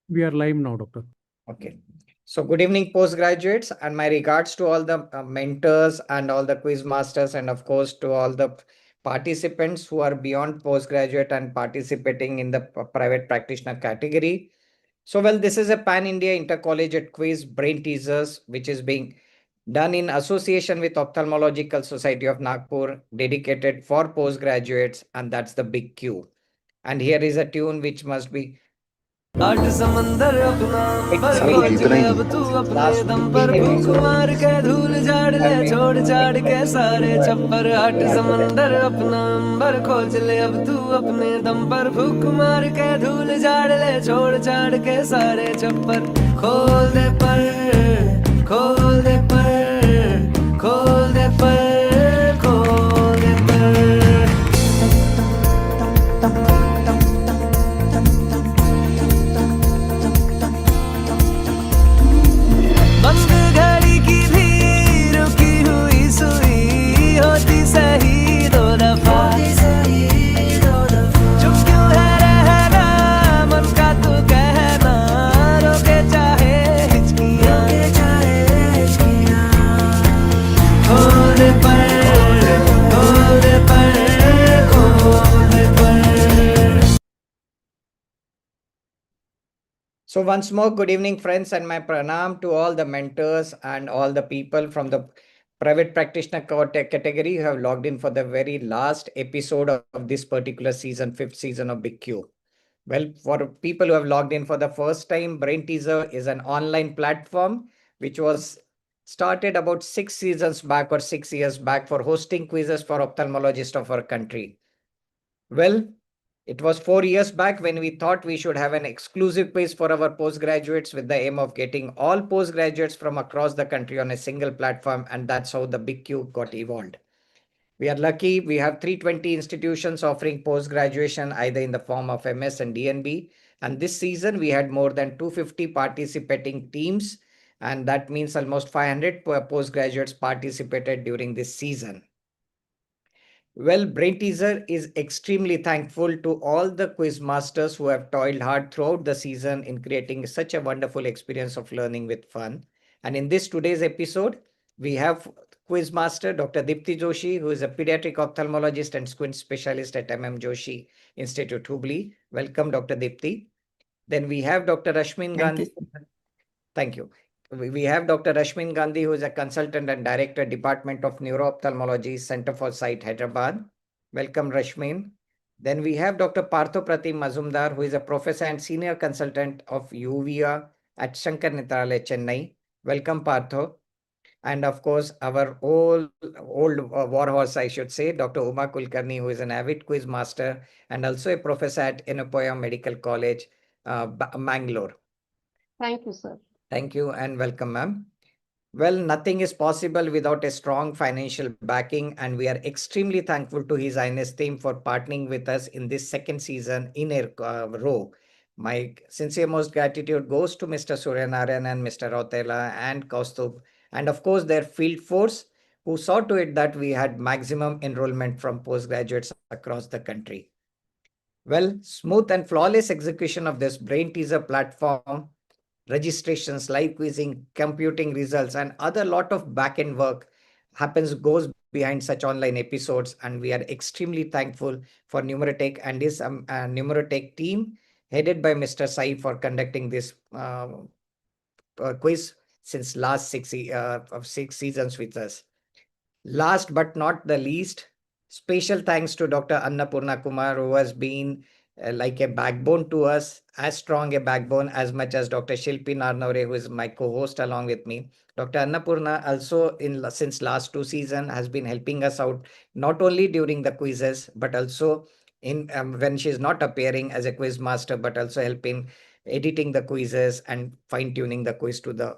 We are live now, doctor. Okay. So, good evening, postgraduates, and my regards to all the mentors and all the quiz masters, and of course, to all the participants who are beyond postgraduate and participating in the private practitioner category. So, well, this is a pan India intercollegiate quiz brain teasers, which is being done in association with Ophthalmological Society of Nagpur, dedicated for postgraduates, and that's the big Q. And here is a tune which must be आठ समंदर अपना अंबर very खोज heavy ले अब तू since अपने last दम 15 पर फूक episodes. मार के धूल झाड़ ले Have been छोड़ छाड़ के experimenting सारे to छप्पर आठ participate. समंदर अपना अंबर खोज ले अब तू अपने दम पर फूक मार के धूल झाड़ ले छोड़ छाड़ के सारे छप्पर खोल दे पर खोल दे पर खोल दे पर खोल दे पर बंद घड़ी की भी रुकी हुई सुई होती सही दो दफा चुप क्यों है रहना मन का तू कहना रोके चाहे हिचकियां खोल पर खोल पर खोल पर So, once more, good evening, friends, and my pranam to all the mentors and all the people from the private practitioner category who have logged in for the very last episode of this particular season, fifth season of Big Q. Well, for people who have logged in for the first time, Brain Teaser is an online platform which was started about 6 seasons back or 6 years back for hosting quizzes for ophthalmologists of our country. Well, it was 4 years back when we thought we should have an exclusive quiz for our postgraduates with the aim of getting all postgraduates from across the country on a single platform, and that's how the Big Q got evolved. We are lucky we have 320 institutions offering post graduation either in the form of MS and DNB. And this season we had more than 250 participating teams, and that means almost 500 postgraduates participated during this season. Well, Brain Teaser is extremely thankful to all the quiz masters who have toiled hard throughout the season in creating such a wonderful experience of learning with fun. And in this today's episode, we have quiz master Dr. Dipti Joshi, who is a pediatric ophthalmologist and squint specialist at MM Joshi Institute, Hubli. Welcome, Dr. Dipti. Then we have Dr. Rashmin Thank you. Gandhi. Thank you. We have Dr. Rashmin Gandhi, who is a consultant and director, Department of Neuro-Ophthalmology, Center for Sight, Hyderabad. Welcome, Rashmin. Then we have Dr. Partho Pratim Mazumdar, who is a professor and senior consultant of UVA at Shankar Nitralaya, Chennai. Welcome, Partho. And of course, our old warhorse, I should say, Dr. Uma Kulkarni, who is an avid quiz master and also a professor at Enopoya Medical College, Mangalore. Thank you, sir. Thank you and welcome, ma'am. Well, nothing is possible without a strong financial backing, and we are extremely thankful to His Highness team for partnering with us in this second season in a row. My sincere most gratitude goes to Mr. Suryanarayan and Mr. Rotela and Kaustubh, and of course their field force who saw to it that we had maximum enrollment from postgraduates across the country. Well, smooth and flawless execution of this brain teaser platform, registrations, live quizzing, computing results, and other lot of back-end work goes behind such online episodes. And we are extremely thankful for Numerotech and his Numerotech team headed by Mr. Sai for conducting this quiz since last 6 seasons with us. Last but not the least, special thanks to Dr. Annapurna Kumar, who has been like a backbone to us, as strong a backbone as much as Dr. Shilpi Narnavre, who is my co-host along with me. Dr. Annapurna also since last 2 seasons has been helping us out not only during the quizzes but also in when she's not appearing as a quiz master, but also helping editing the quizzes and fine tuning the quiz to the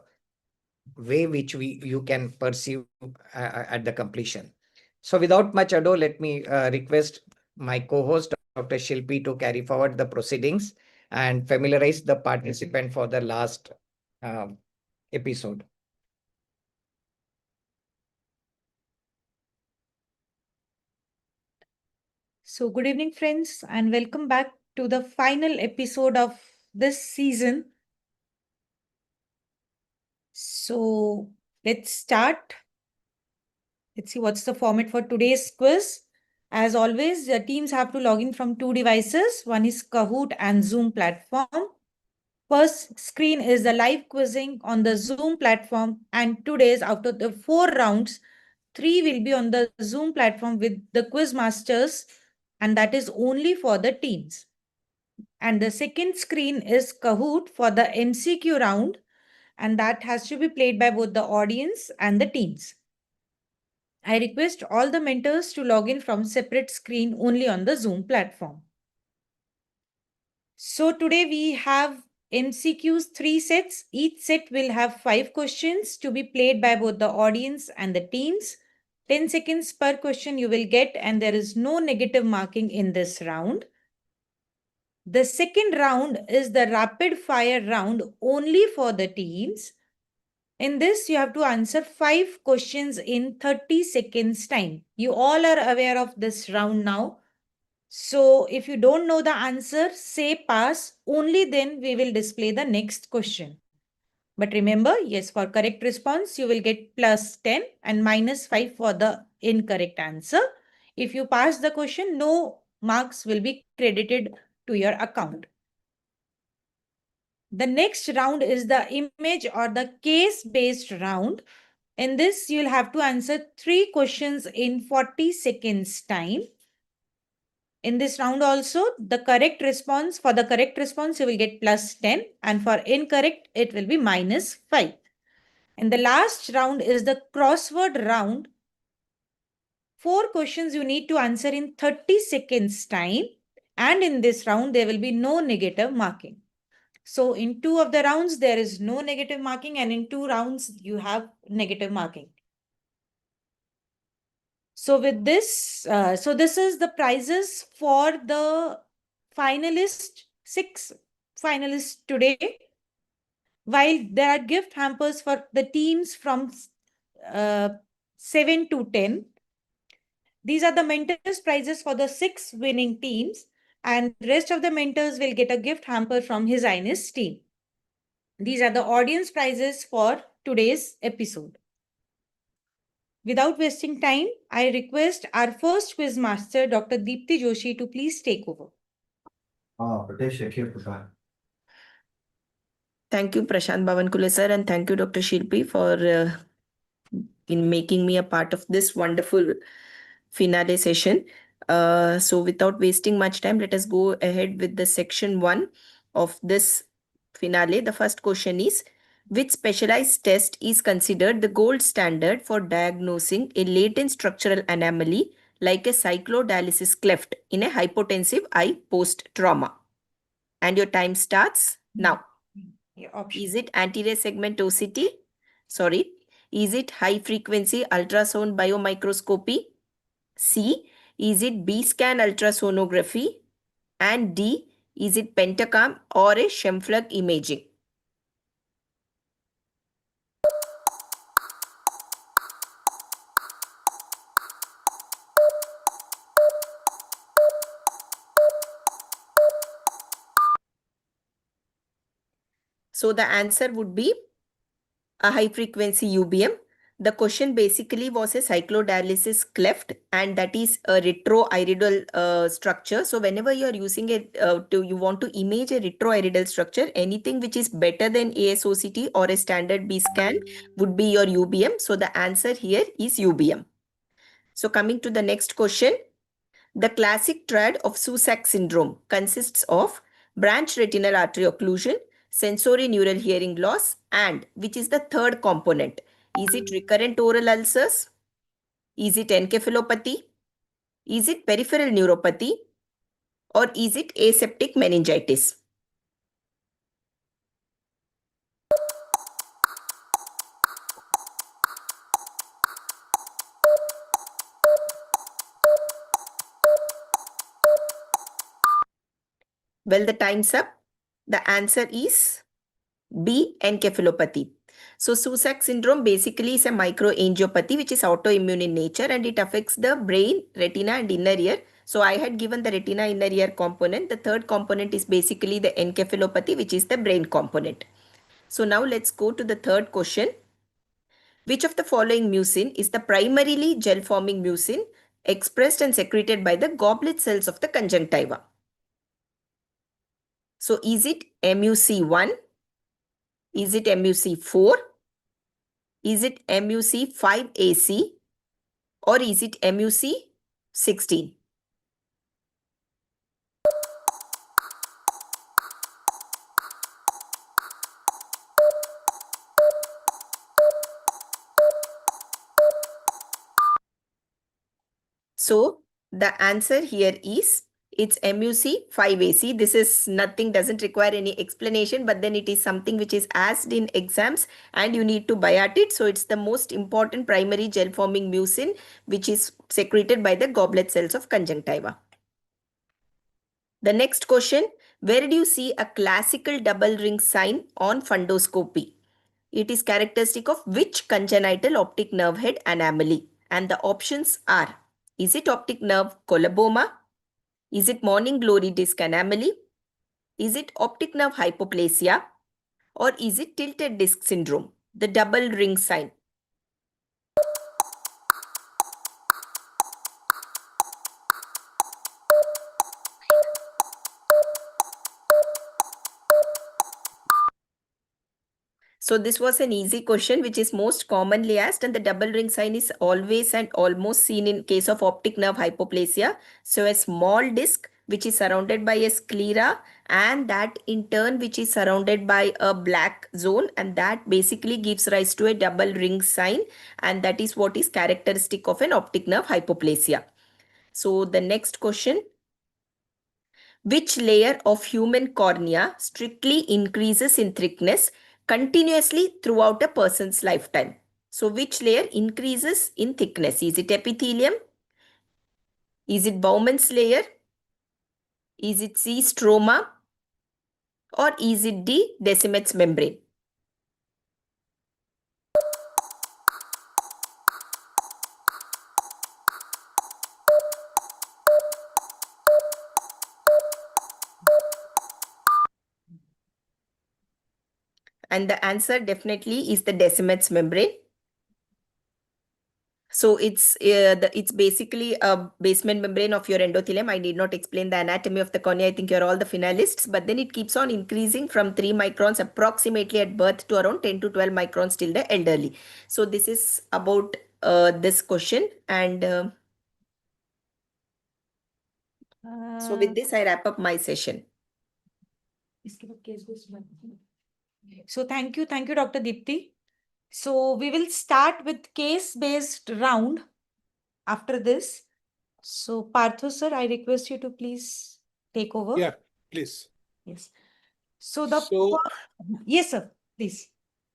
way which we you can perceive at the completion. So without much ado, let me request my co-host Dr. Shilpi to carry forward the proceedings and familiarize the participant for the last uh, episode. So, good evening, friends, and welcome back to the final episode of this season So let's start. Let's see what's the format for today's quiz. As always, the teams have to log in from two devices. One is Kahoot and Zoom platform. First screen is the live quizzing on the Zoom platform, and today's out of the 4 rounds, 3 will be on the Zoom platform with the quiz masters, and that is only for the teams. And the second screen is Kahoot for the MCQ round, and that has to be played by both the audience and the teams. I request all the mentors to log in from separate screen only on the Zoom platform. So today we have MCQs 3 sets. Each set will have 5 questions to be played by both the audience and the teams. 10 seconds per question you will get, and there is no negative marking in this round. The second round is the rapid fire round only for the teams. In this, you have to answer 5 questions in 30 seconds time. You all are aware of this round now. So if you don't know the answer, say pass. Only then we will display the next question. But remember, yes, for correct response, you will get plus 10 and minus 5 for the incorrect answer. If you pass the question, no marks will be credited to your account. The next round is the image or the case-based round. In this, you'll have to answer 3 questions in 40 seconds time. In this round also, for the correct response, you will get plus 10, and for incorrect, it will be minus 5. And the last round is the crossword round. 4 questions you need to answer in 30 seconds time. And in this round, there will be no negative marking. So in 2 of the rounds, there is no negative marking, and in 2 rounds, you have negative marking. So with this, this is the prizes for the finalists, 6 finalists today. While there are gift hampers for the teams from 7 to 10. These are the mentors prizes for the 6 winning teams, and rest of the mentors will get a gift hamper from His Highness team. These are the audience prizes for today's episode. Without wasting time, I request our first quiz master, Dr. Deepti Joshi, to please take over. Thank you, Prashant Bhavankule sir, and thank you, Dr. Shilpi, for in making me a part of this wonderful finale session. So without wasting much time, let us go ahead with the section 1 of this finale. The first question is, which specialized test is considered the gold standard for diagnosing a latent structural anomaly like a cyclodialysis cleft in a hypotensive eye post-trauma? And your time starts now. Is it anterior segmentosity? Sorry. Is it high frequency ultrasound biomicroscopy? C. Is it B-scan ultrasonography? And D. Is it pentacam or a Schemflug imaging? So the answer would be a high frequency UBM. The question basically was a cyclodialysis cleft, and that is a retroiridal structure. So whenever you are using it, you want to image a retroiridal structure, anything which is better than ASOCT or a standard B scan would be your UBM. So the answer here is UBM. So coming to the next question, the classic triad of Susac syndrome consists of branch retinal artery occlusion, sensory neural hearing loss, and which is the third component? Is it recurrent oral ulcers? Is it encephalopathy? Is it peripheral neuropathy? Or is it aseptic meningitis? Well, the time's up. The answer is B, encephalopathy. So Susac syndrome basically is a microangiopathy which is autoimmune in nature, and it affects the brain, retina and inner ear. So I had given the retina inner ear component. The third component is basically the encephalopathy, which is the brain component. So now let's go to the third question. Which of the following mucin is the primarily gel-forming mucin expressed and secreted by the goblet cells of the conjunctiva? So is it MUC1? Is it MUC4? Is it MUC5AC? Or is it MUC16? So the answer here is it's MUC5AC. This is nothing, doesn't require any explanation, but then it is something which is asked in exams and you need to buy at it. So it's the most important primary gel forming mucin which is secreted by the goblet cells of conjunctiva. The next question, where do you see a classical double ring sign on fundoscopy? It is characteristic of which congenital optic nerve head anomaly? And the options are, is it optic nerve coloboma? Is it morning glory disc anomaly? Is it optic nerve hypoplasia? Or is it tilted disc syndrome? The double ring sign. So this was an easy question which is most commonly asked, and the double ring sign is always and almost seen in case of optic nerve hypoplasia. So a small disc which is surrounded by a sclera, and that in turn which is surrounded by a black zone, and that basically gives rise to a double ring sign, and that is what is characteristic of an optic nerve hypoplasia. So the next question, which layer of human cornea strictly increases in thickness continuously throughout a person's lifetime? So which layer increases in thickness? Is it epithelium? Is it Bowman's layer? Is it C, stroma? Or is it D, Descemet's membrane? And the answer definitely is the Descemet's membrane. So it's basically a basement membrane of your endothelium. I need not explain the anatomy of the cornea. I think you're all the finalists. But then it keeps on increasing from 3 microns approximately at birth to around 10 to 12 microns till the elderly. So this is about this question. And so with this, I wrap up my session. So thank you, Dr. Deepti. So we will start with case-based round after this. So Partho sir, I request you to please take over. Yeah, please. Yes. So the So, yes, sir, please.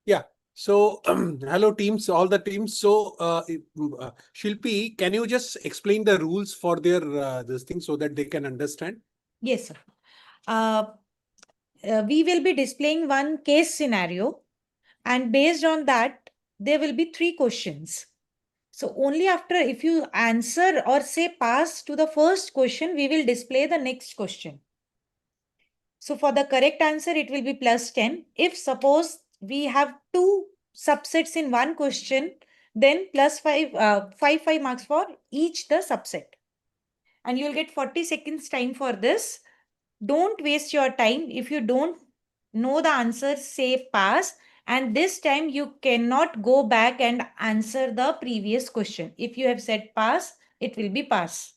yeah. So, hello teams, all the teams. So, Shilpi, can you just explain the rules for their this thing so that they can understand? Yes, sir. We will be displaying one case scenario, and based on that, there will be 3 questions. So only after, if you answer or say pass to the first question, we will display the next question. So for the correct answer, it will be plus 10. If suppose we have 2 subsets in one question, then plus 5, 5 marks for each the subset. And you'll get 40 seconds time for this. Don't waste your time. If you don't know the answer, say pass. And this time you cannot go back and answer the previous question. If you have said pass, it will be pass.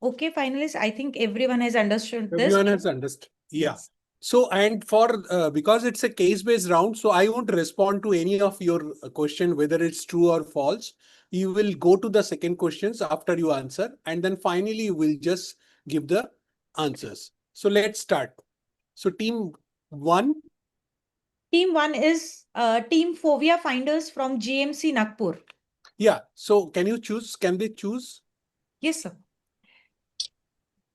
Okay, finalists, I think everyone has understood this. Everyone has understood. Yeah. Yes. So, and for because it's a case-based round, so I won't respond to any of your question, whether it's true or false. You will go to the second questions after you answer, and then finally you will just give the answers. So let's start. So team 1. Team 1 is Team Fovea Finders from GMC Nagpur. Yeah. So can you choose? Can they choose? Yes, sir.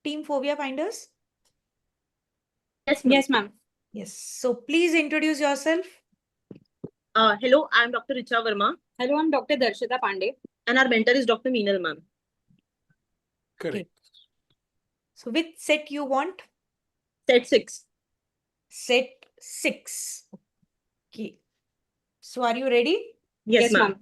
Team Fovea Finders? Yes, ma'am. Yes. So please introduce yourself. Hello, I'm Dr. Richa Verma. Hello, I'm Dr. Darshita Pandey. And our mentor is Dr. Meenal, ma'am. Correct. Okay. So which set you want? Set 6. Set 6. Okay. So are you ready? Yes, ma'am.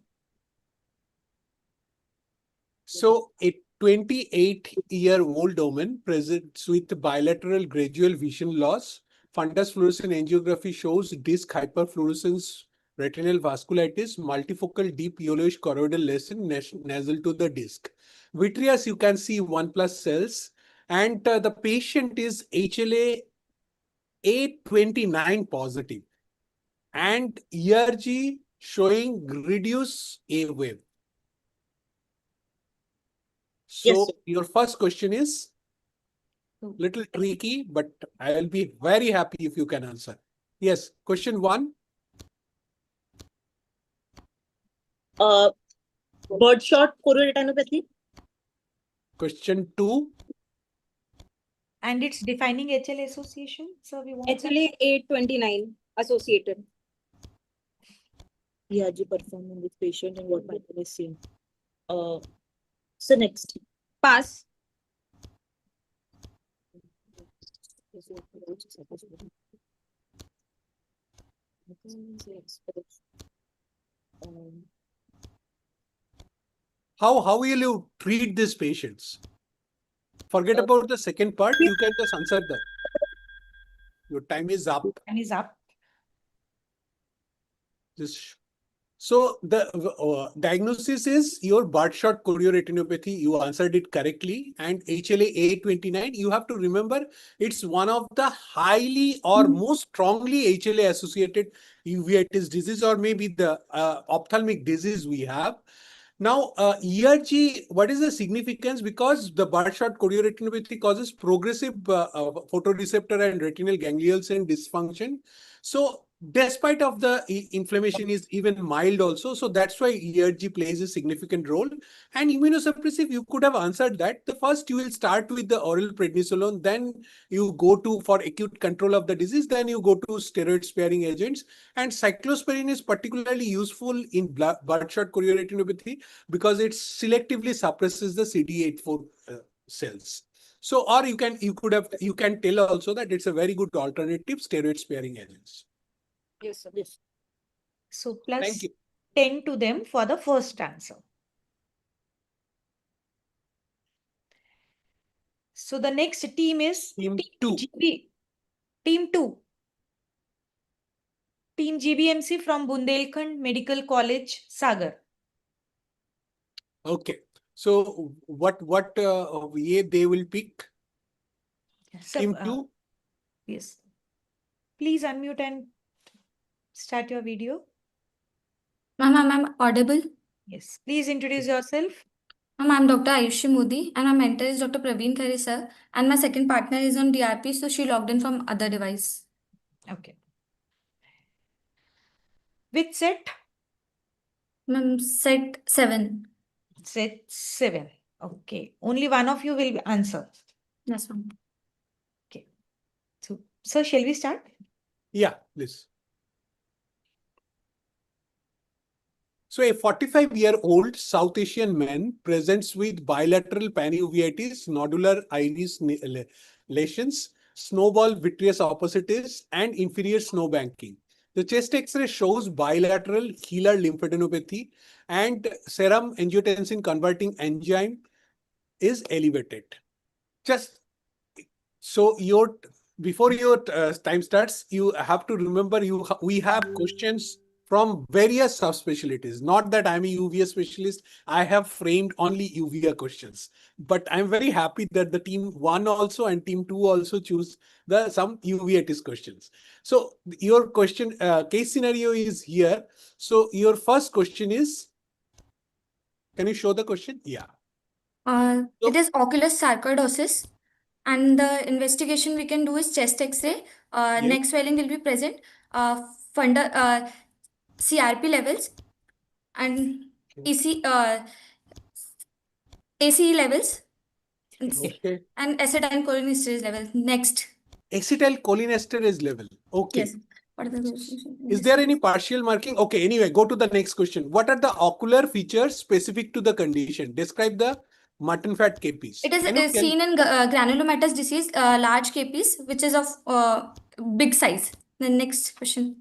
So a 28-year-old woman presents with bilateral gradual vision loss. Fundus fluorescent angiography shows disc hyperfluorescence, retinal vasculitis, multifocal deep yellowish choroidal lesion nasal to the disc. Vitreous, you can see 1 plus cells, and the patient is HLA A29 positive and ERG showing reduced A wave. Yes, So sir. your first question is little tricky, but I will be very happy if you can answer. Yes, question 1. Birdshot chorioretinopathy. Question 2. And it's defining HL association. So we want HLA 829 associated. ERG performed in this patient and what pattern is seen. So next. Pass. How will you treat these patients? Forget about the second part. You can just answer that. Your time is up. time is up. Just so the diagnosis is your birdshot chorioretinopathy. You answered it correctly. And HLA-A29, you have to remember it's one of the highly or most strongly HLA associated uveitis disease, or maybe the ophthalmic disease we have. Now, ERG, what is the significance? Because the birdshot chorioretinopathy causes progressive photoreceptor and retinal ganglion cell dysfunction. So despite of the inflammation is even mild also. So that's why ERG plays a significant role. And immunosuppressive, you could have answered that. The first you will start with the oral prednisolone, then you go to for acute control of the disease, then you go to steroid sparing agents. And cyclosporine is particularly useful in birdshot chorioretinopathy because it selectively suppresses the CD84 cells. So, or you can tell also that it's a very good alternative steroid sparing agents. Yes, sir. Yes. So Thank plus you. 10 to them for the first answer. So the next team is Team 2. Team 2. Team GBMC from Bundelkhand Medical College, Sagar. Okay. So what way they will pick? So, Team 2. yes. Please unmute and start your video. Ma'am, I'm audible. Yes. Please introduce yourself. Ma'am, I'm Dr. Ayushi Modi, and my mentor is Dr. Praveen Khare, sir. And my second partner is on DRP, so she logged in from other device. Okay. Which set? Ma'am, set 7. Set 7. Okay. Only one of you will answer. Yes, ma'am. Okay. So shall we start? Yeah, please. So a 45-year-old South Asian man presents with bilateral panuveitis, nodular iris lesions, snowball vitreous opposites, and inferior snow banking. The chest X-ray shows bilateral hilar lymphadenopathy and serum angiotensin converting enzyme is elevated. Just so before your time starts, you have to remember we have questions from various subspecialties. Not that I'm a UVA specialist. I have framed only UVA questions. But I'm very happy that the team 1 also and team 2 also choose some UVATIS questions. So your question case scenario is here. So your first question is, can you show the question? Yeah. It is ocular sarcoidosis, and the investigation we can do is chest X-ray. Yes. Neck swelling will be present. CRP levels and ACE levels. Okay. And acetylcholinesterase level. Next. Acetylcholinesterase level. Okay. Yes. What are the Is there any partial marking? Okay, anyway, go to the next question. What are the ocular features specific to the condition? Describe the mutton fat KPs. It is seen in granulomatous disease, large KPs, which is of big size. Then next question.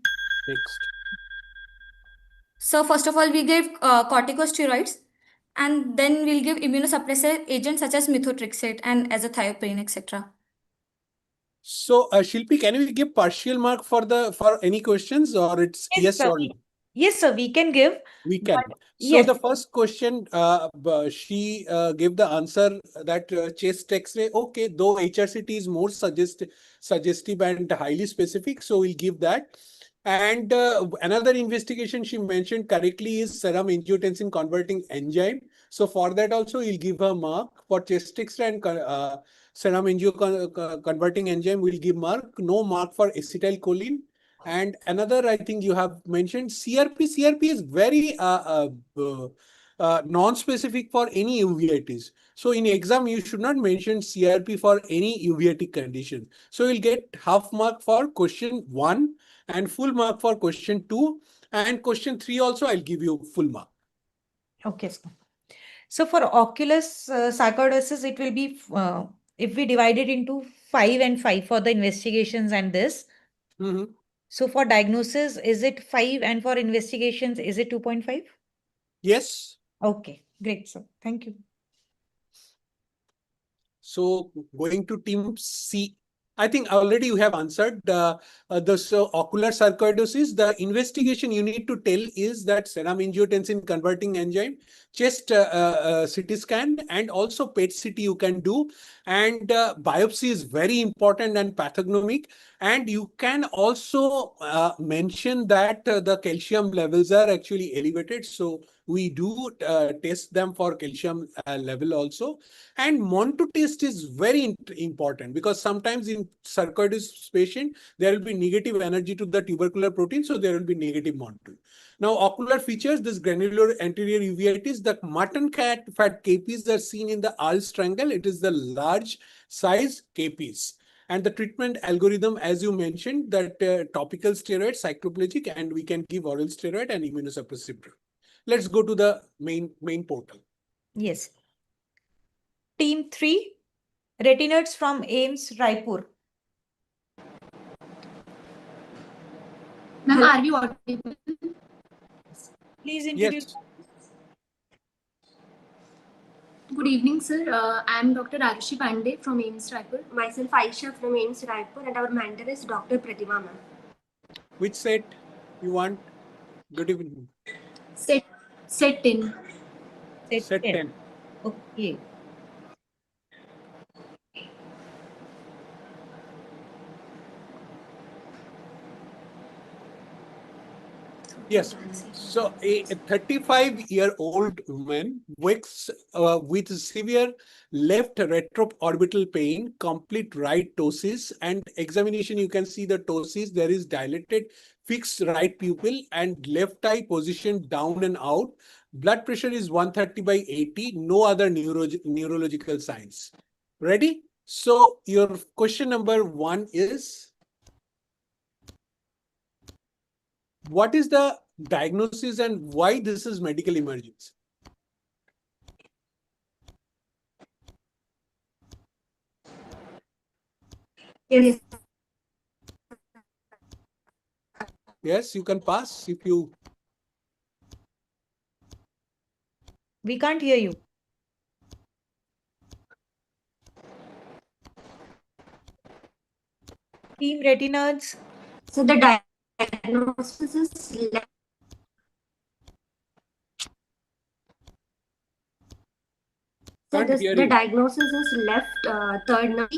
Next. So first of all, we give corticosteroids, and then we'll give immunosuppressor agents such as methotrexate and azathioprine, etc. So, Shilpi, can we give partial mark for any questions, or it's Yes, yes sir. or no? Yes, sir, we can give. We But can. So yes, the first question, she gave the answer that chest X-ray. Okay, though HRCT is more suggestive and highly specific, so we'll give that. And another investigation she mentioned correctly is serum angiotensin converting enzyme. So for that also, we'll give a mark for chest X-ray and serum converting enzyme. We'll give mark. No mark for acetylcholine. And another, I think you have mentioned CRP. CRP is very non-specific for any uveitis. So in exam, you should not mention CRP for any uveitic condition. So you'll get half mark for question 1 and full mark for question 2. And question 3 also, I'll give you full mark. okay, sir. So for oculus sarcoidosis, it will be if we divide it into 5 and 5 for the investigations and this. Mhm. So for diagnosis, is it 5, and for investigations, is it 2.5? Yes. Okay, great, sir. Thank you. So going to team C, I think already you have answered the ocular sarcoidosis. The investigation you need to tell is that serum angiotensin converting enzyme, chest CT scan, and also PET CT you can do. And biopsy is very important and pathognomic. And you can also mention that the calcium levels are actually elevated. So we do test them for calcium level also. And Monto test is very important because sometimes in sarcoidosis patient, there will be negative energy to the tubercular protein, so there will be negative Monto. Now, ocular features, this granular anterior uveitis, the mutton fat KPs are seen in the Als triangle. It is the large size KPs. And the treatment algorithm, as you mentioned, that topical steroid, cycloplegic, and we can give oral steroid and immunosuppressive drug. Let's go to the main portal. Yes. Team 3, retinoids from AIMS Raipur. Ma'am, are we audible? Please introduce. Yes. Good evening, sir. I am Dr. Arushi Pandey from AIMS Raipur. Myself, Aisha from AIMS Raipur, and our mentor is Dr. Pratima, ma'am. Which set you want? Good evening. Set 10. Set 10. 10. Okay. Yes. So a 35-year-old woman wakes with severe left retroorbital pain, complete right ptosis, and examination you can see the ptosis. There is dilated fixed right pupil and left eye positioned down and out. Blood pressure is 130/80. No other neurological signs. Ready? So your question number 1 is, what is the diagnosis and why this is medical emergency? Yes. Yes, you can pass if you. We can't hear you. Team retinoids. So the diagnosis is left. So Can't hear the you. diagnosis is left third nerve,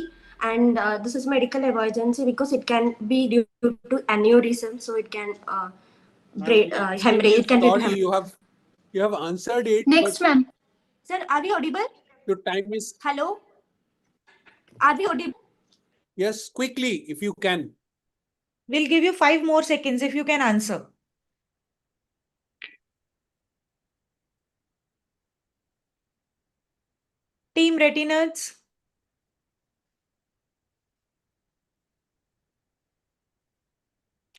and this is medical emergency because it can be due to aneurysm, so it can hemorrhage. It can lead to Sorry, hemorrhage. you have answered it, Next, but ma'am. Sir, are we audible? your time is. Hello? Are we audible? Yes, quickly if you can. We'll give you 5 more seconds if you can answer. Team retinoids.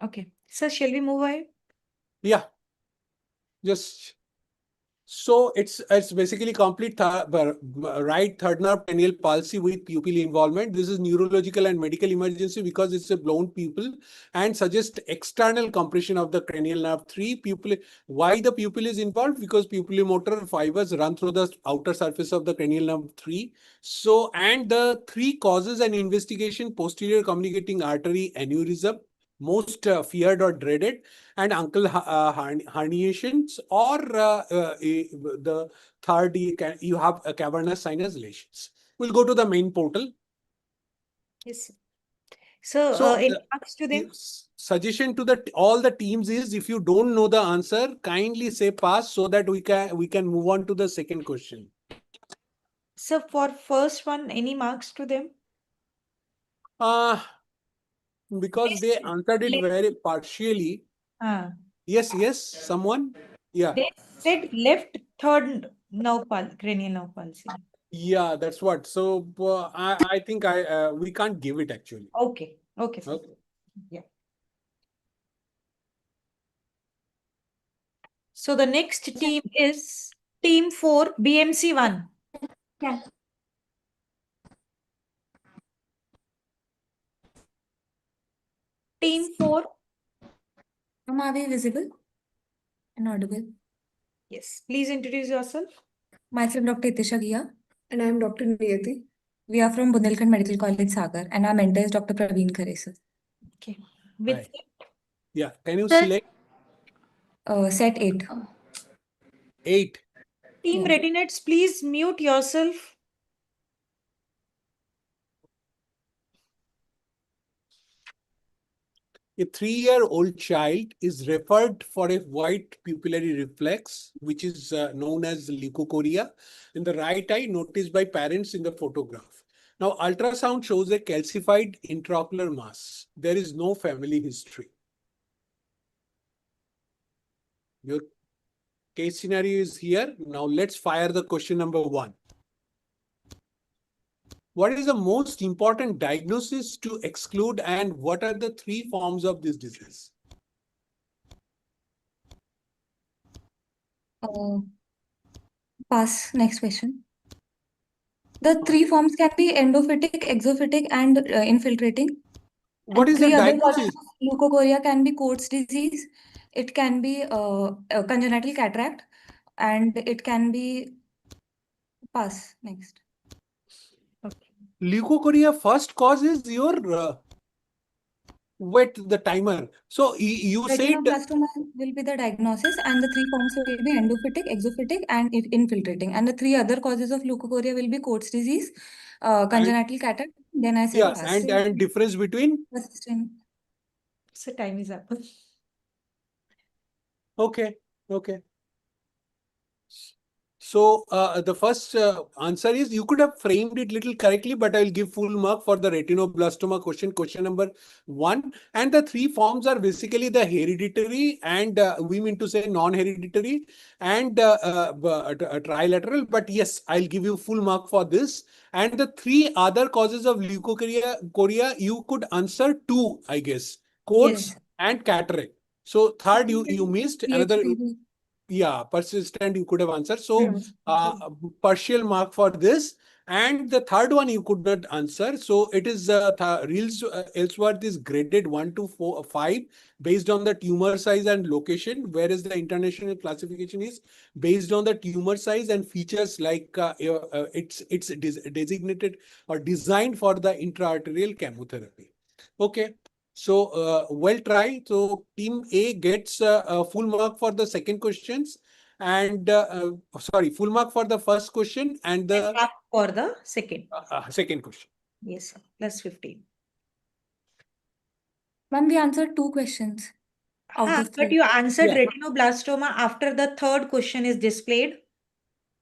Okay. Sir, shall we move ahead? Yeah. Just So it's basically complete right third nerve cranial palsy with pupil involvement. This is neurological and medical emergency because it's a blown pupil and suggests external compression of the cranial nerve 3 pupil. Why the pupil is involved? Because pupillomotor fibers run through the outer surface of the cranial nerve 3. So, and the 3 causes an investigation: posterior communicating artery aneurysm, most feared or dreaded, and uncle herniations, or the third, you have a cavernous sinus lesions. We'll go to the main portal. Yes. So, So any marks to them? suggestion to all the teams is, if you don't know the answer, kindly say pass so that we can move on to the second question. So, for first one, any marks to them? Because they answered it very partially. Ah. Yes, someone. Yeah. They said left third cranial nerve palsy. Yeah, that's what. So I think we can't give it actually. Okay. Okay. Okay. Yeah. So the next team is team 4, BMC 1. Yeah. Team 4. Are we visible and audible? Yes. Please introduce yourself. Myself, Dr. Itisha Gia. And I am Dr. Niyati. We are from Bundelkhand Medical College, Sagar, and our mentor is Dr. Praveen Kharesar. Okay. With Right. Yeah. Can you Sir. select Set 8. 8? Team Yeah. Retinets, please mute yourself. A 3-year-old child is referred for a white pupillary reflex, which is known as leukocoria in the right eye, noticed by parents in the photograph. Now, ultrasound shows a calcified intraocular mass. There is no family history. Your case scenario is here. Now, let's fire the question number 1. What is the most important diagnosis to exclude, and what are the 3 forms of this disease? Pass. Next question. The 3 forms can be endophytic, exophytic, and infiltrating. What And is the 3 other diagnosis? causes of leukocoria can be Coats disease. It can be congenital cataract, and it can be pass. Next. Leukocoria first cause is your wet the timer. So you said Retinoblastoma will be the diagnosis, and the 3 forms will be endophytic, exophytic, and infiltrating. And the 3 other causes of leukocoria will be Coats disease, congenital cataract. Then I said yeah, pass. and difference between. Persistent. So time is up. Okay. So the first answer is, you could have framed it little correctly, but I will give full mark for the retinoblastoma question number 1. And the 3 forms are basically the hereditary, and we mean to say non-hereditary, and trilateral. But yes, I'll give you full mark for this. And the 3 other causes of leukocoria, you could answer 2, I guess. Coats and cataract. So third you missed another. Yeah, persistent you could have answered. So partial mark for this. And the third one you could not answer. So it is Reels Ellsworth is graded 1 to 5 based on the tumor size and location, whereas the international classification is based on the tumor size and features like it's designated or designed for the intraarterial chemotherapy. Okay. So well try. So team A gets a full mark for the second questions, and sorry, full mark for the first question and the half for the second. Second question. Yes, sir. Plus 15. When we answered 2 questions out of 3. But you answered retinoblastoma after the third question is displayed.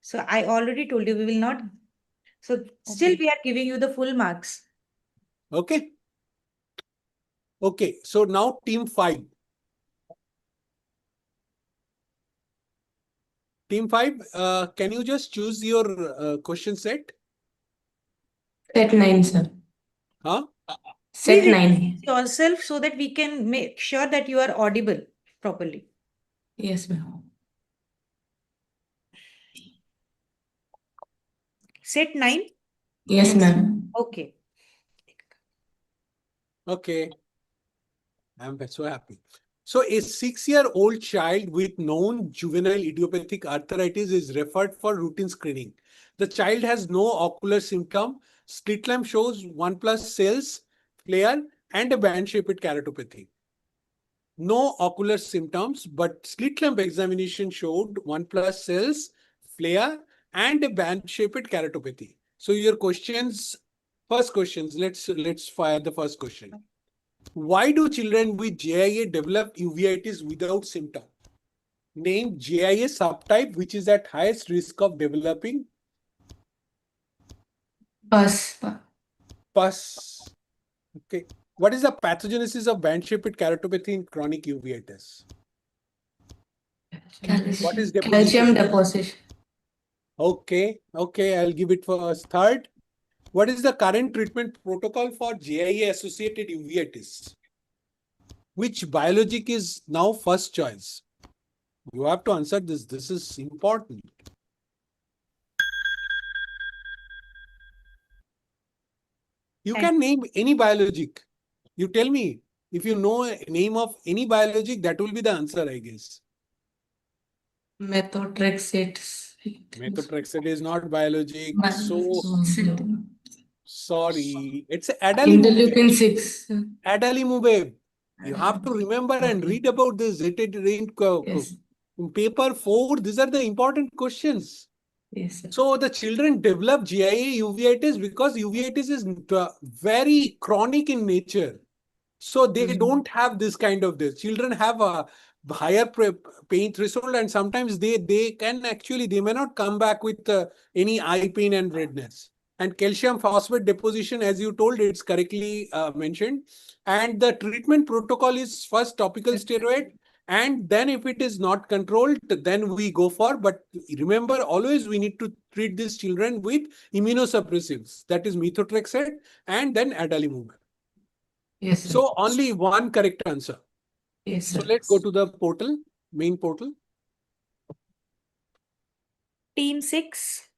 So I already told you we will not. So still we are giving you the full marks. Okay. Okay. So now team 5. Team 5, can you just choose your question set? Set 9, sir. Huh? Set Please 9. introduce yourself so that we can make sure that you are audible properly. Yes, ma'am. set 9? Yes, ma'am. Okay. Okay. I'm so happy. So a 6-year-old child with known juvenile idiopathic arthritis is referred for routine screening. The child has no ocular symptom. Slit lamp shows 1 plus cells, flare, and a band-shaped keratopathy. No ocular symptoms, but slit lamp examination showed 1 plus cells, flare, and a band-shaped keratopathy. So your questions, first questions, let's fire the first question. Why do children with JIA develop uveitis without symptom? Name JIA subtype which is at highest risk of developing Pus. pus. Okay. What is the pathogenesis of band-shaped keratopathy in chronic uveitis? What is Calcium deposition? deposition. Okay. Okay. I'll give it first. Third, what is the current treatment protocol for JIA associated uveitis? Which biologic is now first choice? You have to answer this. This is important. You can name any biologic. You tell me. If you know a name of any biologic, that will be the answer, I guess. Methotrexate. Methotrexate is not biologic. Ma- So sorry. It's Interleukin adalimumab. 6. Adalimumab. You have to remember and read about this. It in paper 4. These are the important questions. Yes, sir. So the children develop GIA uveitis because uveitis is very chronic in nature. So they don't have this kind of this. Children have a higher pain threshold, and sometimes they may not come back with any eye pain and redness. And calcium phosphate deposition, as you told, it's correctly mentioned. And the treatment protocol is first topical steroid, and then if it is not controlled, then we go for. But remember, always we need to treat these children with immunosuppressives, that is methotrexate and then adalimumab. Yes, sir. So only one correct answer. Yes, So sir. let's go to the portal, main portal. Team 6.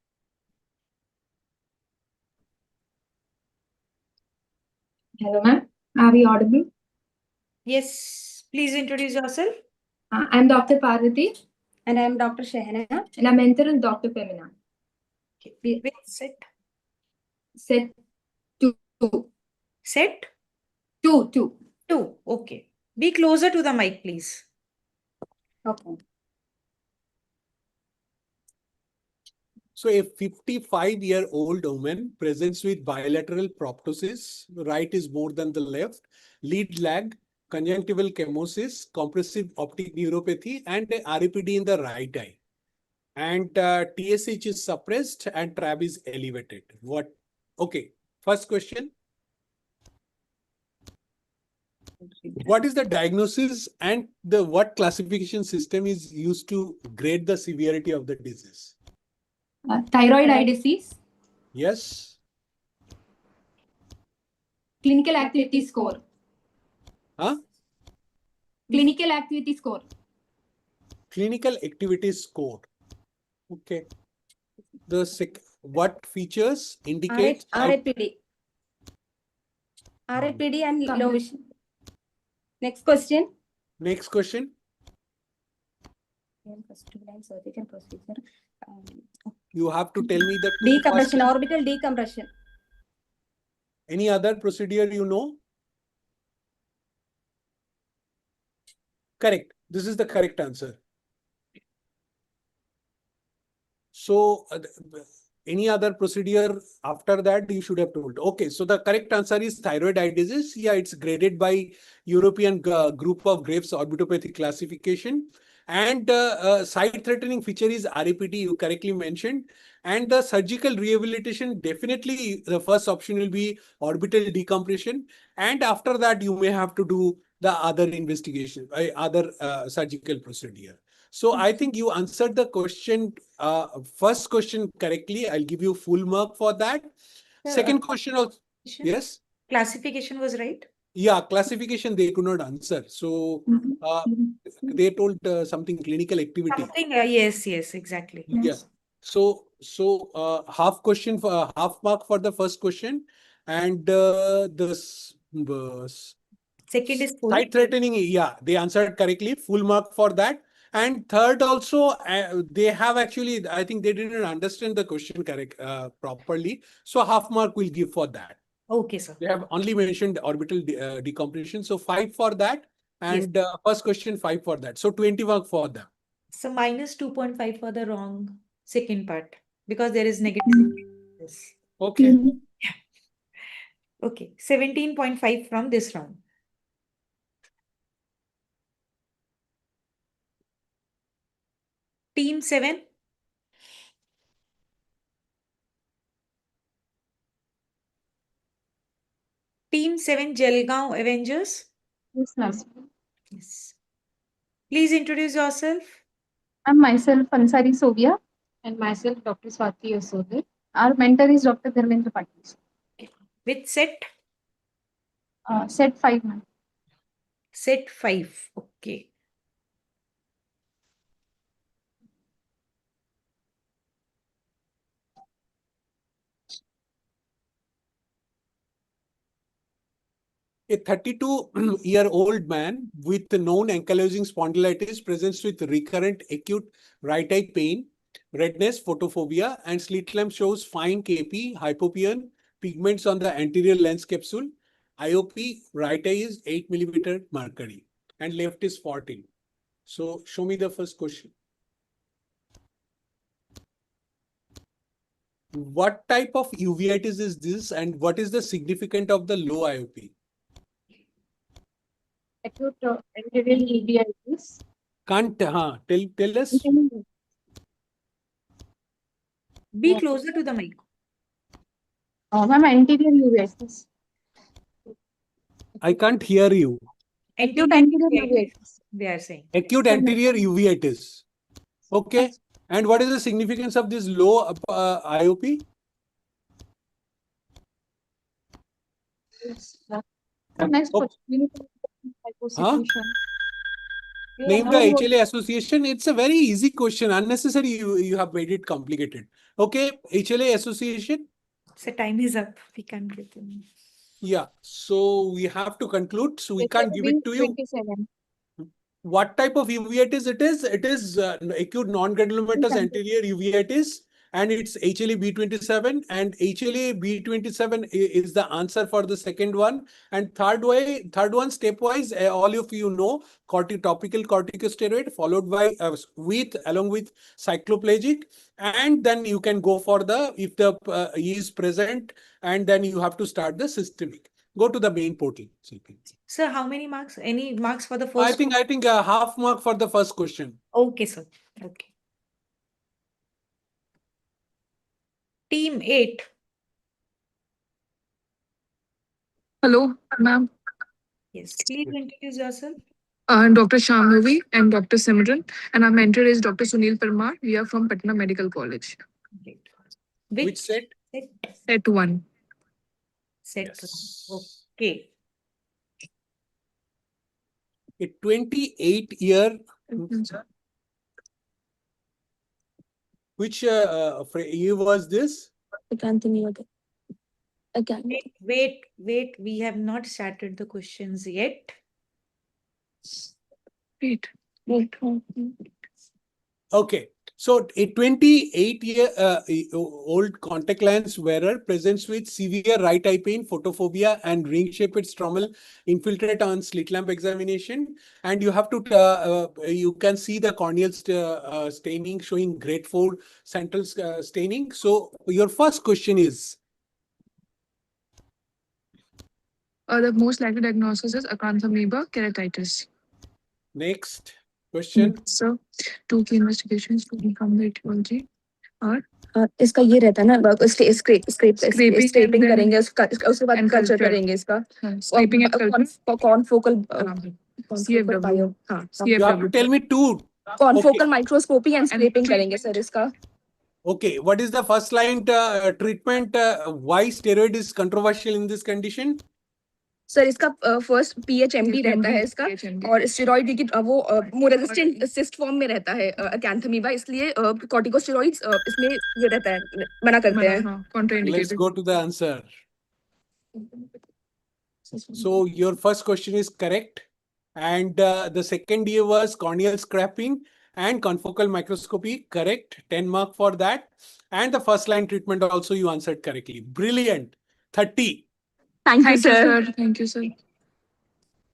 Hello, ma'am. Are we audible? Yes, please introduce yourself. I'm Dr. Parvati. And I'm Dr. Shehana. And I'm mentor in Dr. Femina. Which set? Set 2. Set 2. 2. Okay. Be closer to the mic, please. Okay. So a 55-year-old woman presents with bilateral proptosis, right is more than the left, lead lag, conjunctival chemosis, compressive optic neuropathy, and a RAPD in the right eye. And TSH is suppressed and TRAB is elevated. What? Okay. First question. What is the diagnosis and what classification system is used to grade the severity of the disease? Thyroid eye disease. Yes. Clinical activity score. Huh? Clinical activity score. Clinical activity score. Okay. What features indicate RAPD. RAPD and low vision. Next question. Next question. Surgical procedure. You have to tell me the Decompression, orbital decompression. Any other procedure you know? Correct. This is the correct answer. So any other procedure after that you should have told. Okay, so the correct answer is thyroid eye disease. Yeah, it's graded by European group of Graves orbitopathy classification. And side-threatening feature is RAPD, you correctly mentioned. And the surgical rehabilitation, definitely the first option will be orbital decompression. And after that, you may have to do the other investigation, other surgical procedure. So I think you answered the question, first question correctly. I'll give you full mark for that. Second question also. Yes? Classification was right. Yeah, classification they could not answer. So they told something clinical activity. Something, yes, exactly. Yeah. So So half question for half mark for the first question, and Second is full. side threatening. Yeah, they answered correctly. Full mark for that. And third also, they have actually, I think they didn't understand the question correct properly. So half mark will give for that. Okay, sir. They have only mentioned orbital decomposition. So 5 for that. Yes. And first question 5 for that. So 20 mark for them. So minus 2.5 for the wrong second part because there is negative. Yes. Okay. Okay. 17.5 from this round. Team 7. Team 7 Jalgaon Avengers. Yes, ma'am. Yes. Please introduce yourself. I'm myself Ansari Sovia and myself Dr. Swati Yasodhar. Our mentor is Dr. Dharmendra Patil. Which set? Set 5, ma'am. Set 5. Okay. A 32-year-old man with known ankylosing spondylitis presents with recurrent acute right eye pain, redness, photophobia, and slit lamp shows fine KP, hypopyon, pigments on the anterior lens capsule. IOP, right eye is 8 millimeter mercury and left is 14. So show me the first question. What type of uveitis is this and what is the significance of the low IOP? Acute anterior uveitis. Can't, tell us. Be closer to the mic. Ma'am, anterior uveitis. I can't hear you. Acute anterior uveitis. They are saying. Acute anterior uveitis. Okay. And what is the significance of this low IOP? Next question. Huh? Name the HLA association. It's a very easy question. Unnecessary, you have made it complicated. Okay, HLA association. So time is up. We can't get them. Yeah, so we have to conclude. So we can't give it to you. 27. What type of uveitis it is? It is acute non-granulomatous anterior uveitis, and it's HLA B27, and HLA B27 is the answer for the second one. And third one stepwise, all of you know, topical corticosteroid followed by along with cycloplegic, and then you can go for the if the E is present, and then you have to start the systemic. Go to the main portal. Sir, how many marks? Any marks for the first? I think half mark for the first question. Okay, sir. Okay. Team 8. Hello, ma'am. Yes. Please introduce yourself. Dr. Shambhavi and Dr. Simran, and our mentor is Dr. Sunil Parmar. We are from Patna Medical College. Great. Which set? Set 1. Set Yes. 1. Okay. A 28-year, which year was this? I can't think of it. Again. Wait. We have not started the questions yet. Wait. Okay. So a 28-year-old contact lens wearer presents with severe right eye pain, photophobia, and ring-shaped stromal infiltrate on slit lamp examination. And you have to, you can see the corneal staining showing grade 4 central staining. So your first question is? The most likely diagnosis is acanthamoeba keratitis. Next question. So, 2 key investigations to confirm the etiology are इसका ये रहता है ना scrapping करेंगे उसके बाद culture करेंगे इसका scraping and culture confocal CFW हाँ You have to tell me two. Confocal microscopy and scraping करेंगे सर इसका. Okay, what is the first line treatment? Why steroid is controversial in this condition? Sir इसका first PHMB रहता है इसका, और steroid की वो मोर रेजिस्टेंट सिस्ट फॉर्म में रहता है अकैंथमीबा, इसलिए कॉर्टिकोस्टेरॉइड्स इसमें ये रहता है, मना करते हैं। Let's contraindicated. go to the answer. So your first question is correct. And the second year was corneal scraping and confocal microscopy. Correct. 10 mark for that. And the first line treatment also you answered correctly. Brilliant. 30. Thank you, sir. Thank you, sir.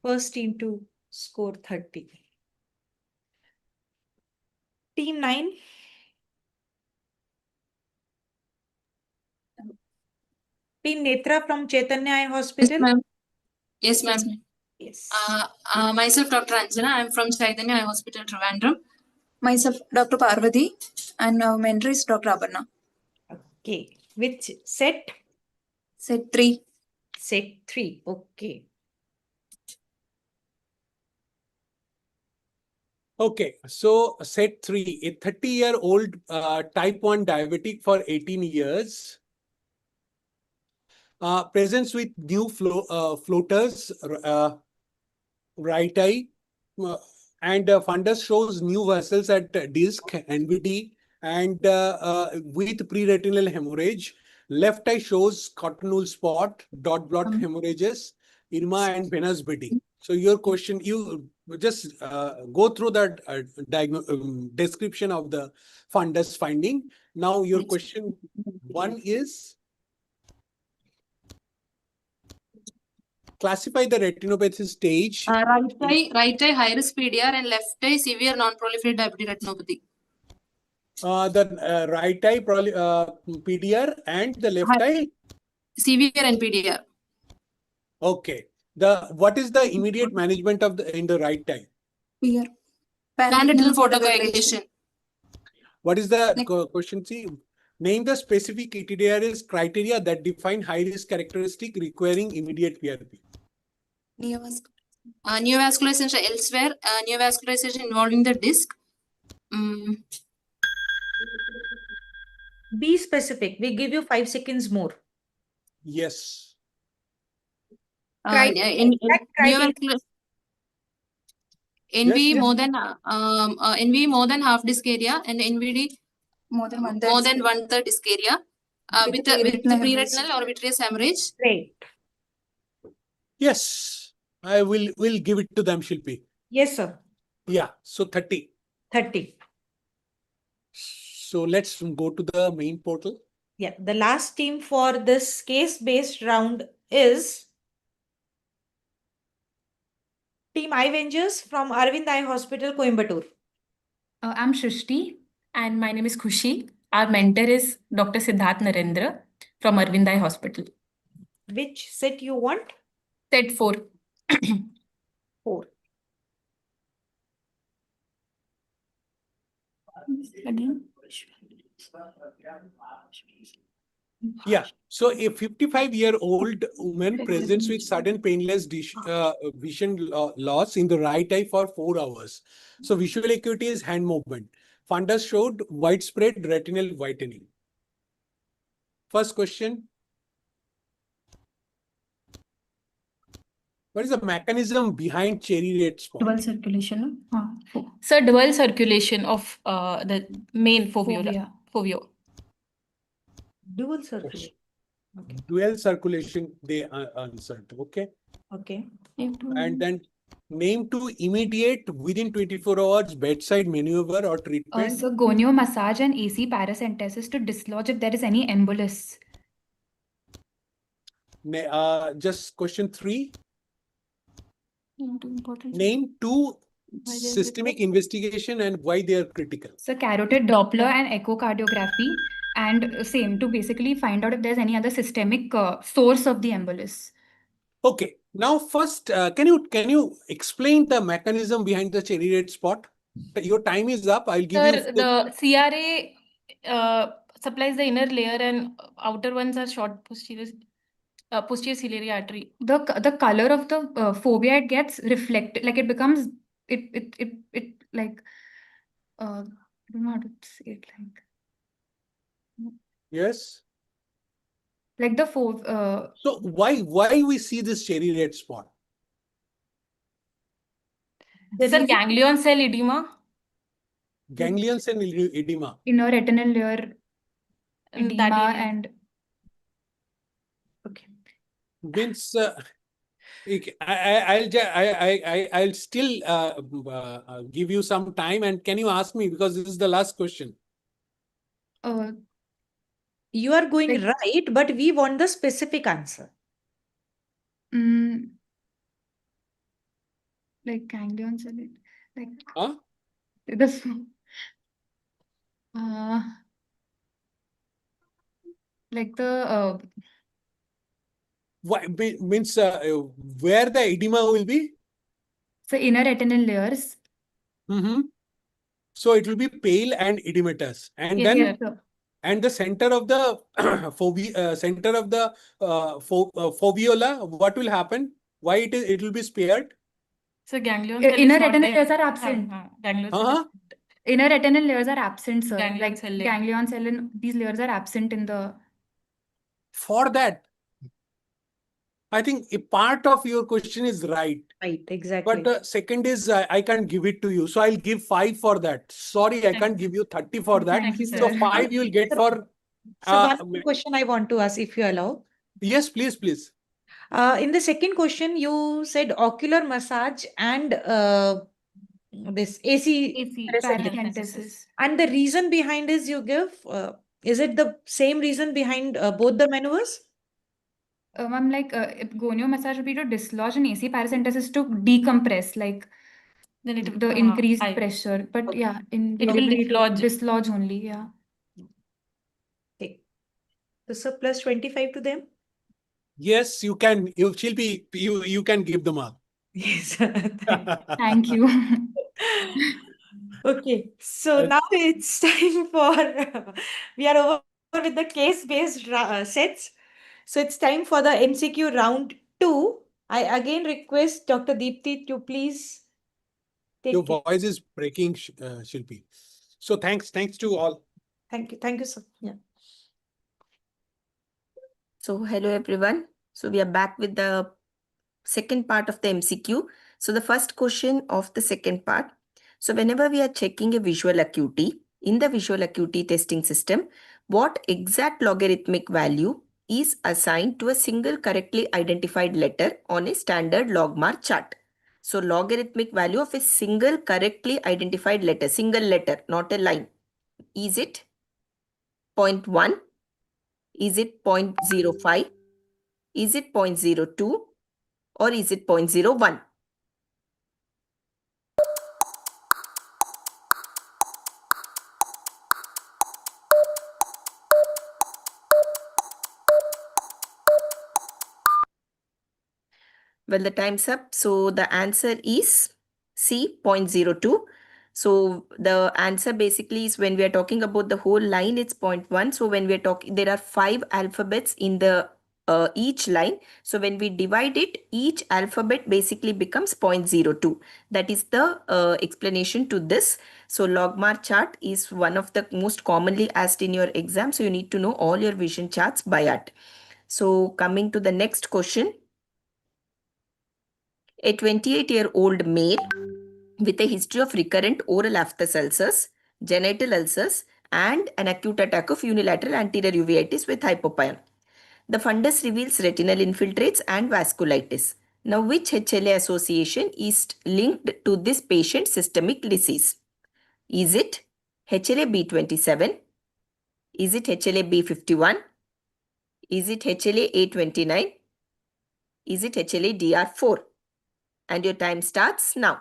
First team to score 30. Team 9. Team Netra from Chaitanya Eye Hospital. Yes, ma'am. Yes. Myself, Dr. Anjana. I'm from Chaitanya Eye Hospital, Trivandrum. Myself, Dr. Parvati, and our mentor is Dr. Aparna. Okay. Which set? Set 3. Set 3. Okay. Okay, so set 3, a 30-year-old type 1 diabetic for 18 years, presents with new floaters, right eye, and fundus shows new vessels at disc, NVD, and with pre-retinal hemorrhage. Left eye shows cottonwool spot, dot blot hemorrhages, IRMA and venous bleeding. So your question, you just go through that description of the fundus finding. Now your question 1 is, classify the retinopathy stage. Right eye high risk PDR and left eye severe non-proliferative diabetic retinopathy. The right eye PDR and the left eye Severe and PDR. Okay. What is the immediate management of in the right eye? Here. Pan-retinal photocoagulation. What is the question? See, name the specific ETDRS criteria that define high-risk characteristic requiring immediate PRP. Neovascularization elsewhere. Neovascularization involving the disc. Be specific. We give you 5 seconds more. Yes. NV more than NV more than half disc area and NVD More than one third disc area with pre-retinal or vitreous hemorrhage. Great. Yes. I will give it to them, Shilpi. Yes, sir. Yeah. So 30. 30. So let's go to the main portal. Yeah. The last team for this case-based round is Team Eye Vengers from Arvind Eye Hospital, Coimbatore. I'm Shrishti and my name is Khushi. Our mentor is Dr. Siddharth Narendra from Arvind Eye Hospital. Which set you want? Set 4. 4. Again. Yeah. So a 55-year-old woman presents with sudden painless vision loss in the right eye for 4 hours. So visual acuity is hand movement. Fundus showed widespread retinal whitening. First question. What is the mechanism behind cherry red spot? Dual circulation. So dual circulation of the main fovea. Dual circulation. Okay. Dual circulation, they answered. Okay. Okay. And then name to immediate within 24 hours bedside maneuver or treatment. So gonio massage and AC paracentesis to dislodge if there is any embolus. Just question 3. Important. Name 2 systemic investigation and why they are critical. So carotid Doppler and echocardiography, and same to basically find out if there's any other systemic source of the embolus. Okay. Now first, can you explain the mechanism behind the cherry red spot? Your time is up. I'll give you. The CRA supplies the inner layer and outer ones are short posterior ciliary artery. The color of the fovea, it gets reflected, like it becomes it like I don't know how to say it, like Yes. Like the So why we see this cherry red spot? sir, ganglion cell edema, Ganglion cell edema. inner retinal layer And edema, that area. and Okay. Means I'll still give you some time, and can you ask me, because this is the last question. You are going like- right, but we want the specific answer. like ganglion cell, like Huh? this. Like the Why, means where the edema will be? so inner retinal layers. So it will be pale and edematous, and Yes, then yes, sir. and the center of the center of the fovea, what will happen? Why it will be spared? So ganglion cell Inner is not retinal there. layers are absent. Ganglion cell is Inner retinal layers are absent, sir. Ganglion Like cell layer. ganglion cell and these layers are absent in the. For that, I think a part of your question is right. Right, exactly. But the second is I can't give it to you. So I'll give 5 for that. Sorry, I can't give you 30 for that. Thank you, So sir. 5 you will get for. So one more question I want to ask, if you allow. Yes, please, please. In the second question, you said ocular massage and this AC paracentesis. And the reason behind is you give, is it the same reason behind both the maneuvers? I'm like gonio massage would be to dislodge, and AC paracentesis to decompress, like Then it the increased high. pressure. But Okay. yeah, in It will dislodge only. Yeah. Okay. So plus 25 to them? Yes, you can. She'll be. You can give the mark. Yes. Thank you. Okay, so now it's time for we are over with the case-based sets. So it's time for the MCQ round 2. I again request Dr. Deepthi to please take Your it. voice is breaking, Shilpi. So thanks to all. Thank you, sir. Yeah. So hello everyone. So we are back with the second part of the MCQ. So the first question of the second part. So whenever we are checking a visual acuity, in the visual acuity testing system, what exact logarithmic value is assigned to a single correctly identified letter on a standard logmar chart? So logarithmic value of a single correctly identified letter, single letter, not a line. Is it 0.1? Is it 0.05? Is it 0.02? Or is it 0.01? Well, the time's up. So the answer is C, 0.02. So the answer basically is when we are talking about the whole line, it's 0.1. So when we are talking, there are 5 alphabets in the each line. So when we divide it, each alphabet basically becomes 0.02. That is the explanation to this. So logmar chart is one of the most commonly asked in your exam. So you need to know all your vision charts by heart. So coming to the next question. A 28-year-old male with a history of recurrent oral aphthous ulcers, genital ulcers, and an acute attack of unilateral anterior uveitis with hypopyon. The fundus reveals retinal infiltrates and vasculitis. Now, which HLA association is linked to this patient's systemic disease? Is it HLA-B27? Is it HLA-B51? Is it HLA-A29? Is it HLA-DR4? And your time starts now.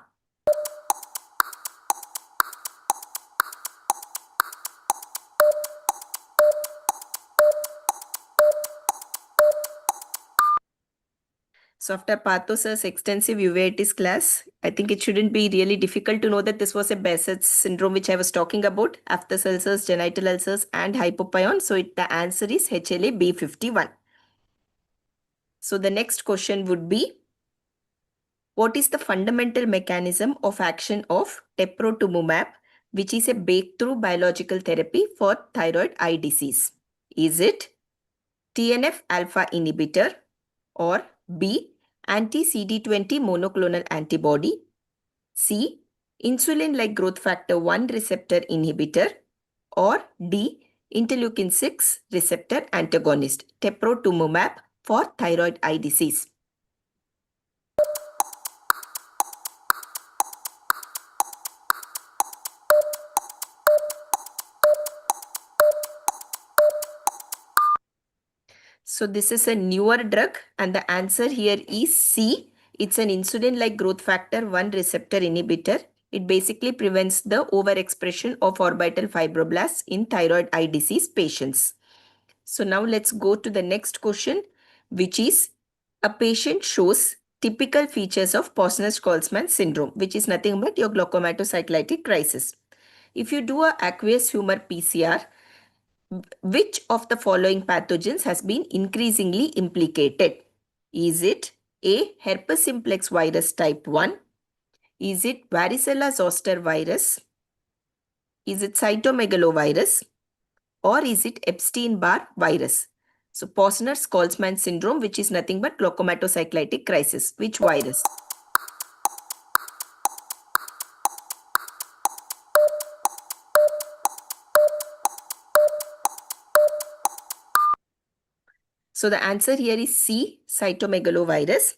So after Pathos' extensive uveitis class, I think it shouldn't be really difficult to know that this was a Behçet's syndrome which I was talking about, aphthous ulcers, genital ulcers and hypopyon. So the answer is HLA-B51. So the next question would be, what is the fundamental mechanism of action of teprotumumab, which is a breakthrough biological therapy for thyroid eye disease? Is it TNF alpha inhibitor, or B, anti-CD20 monoclonal antibody, C, insulin-like growth factor 1 receptor inhibitor, or D, interleukin 6 receptor antagonist, teprotumumab, for thyroid eye disease. So this is a newer drug, and the answer here is C. It's an insulin-like growth factor 1 receptor inhibitor. It basically prevents the overexpression of orbital fibroblasts in thyroid eye disease patients. So now let's go to the next question, which is, a patient shows typical features of Posner-Schwarzman syndrome, which is nothing but your glaucomatocyclitic crisis. If you do a aqueous humor PCR, which of the following pathogens has been increasingly implicated? Is it A, herpes simplex virus type 1? Is it varicella zoster virus? Is it cytomegalovirus? Or is it Epstein-Barr virus? So Posner-Schwarzman syndrome, which is nothing but glaucomatocyclitic crisis. Which virus? So the answer here is C, cytomegalovirus.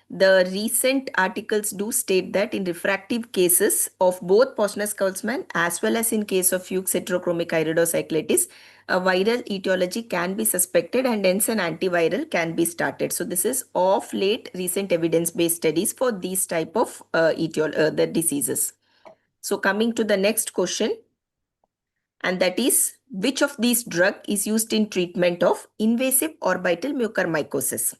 The recent articles do state that in refractive cases of both Posner-Schwarzman as well as in case of Fuchs heterochromic iridocyclitis, a viral etiology can be suspected and hence an antiviral can be started. So this is of late recent evidence-based studies for these type of the diseases. So coming to the next question, and that is, which of these drug is used in treatment of invasive orbital mucormycosis?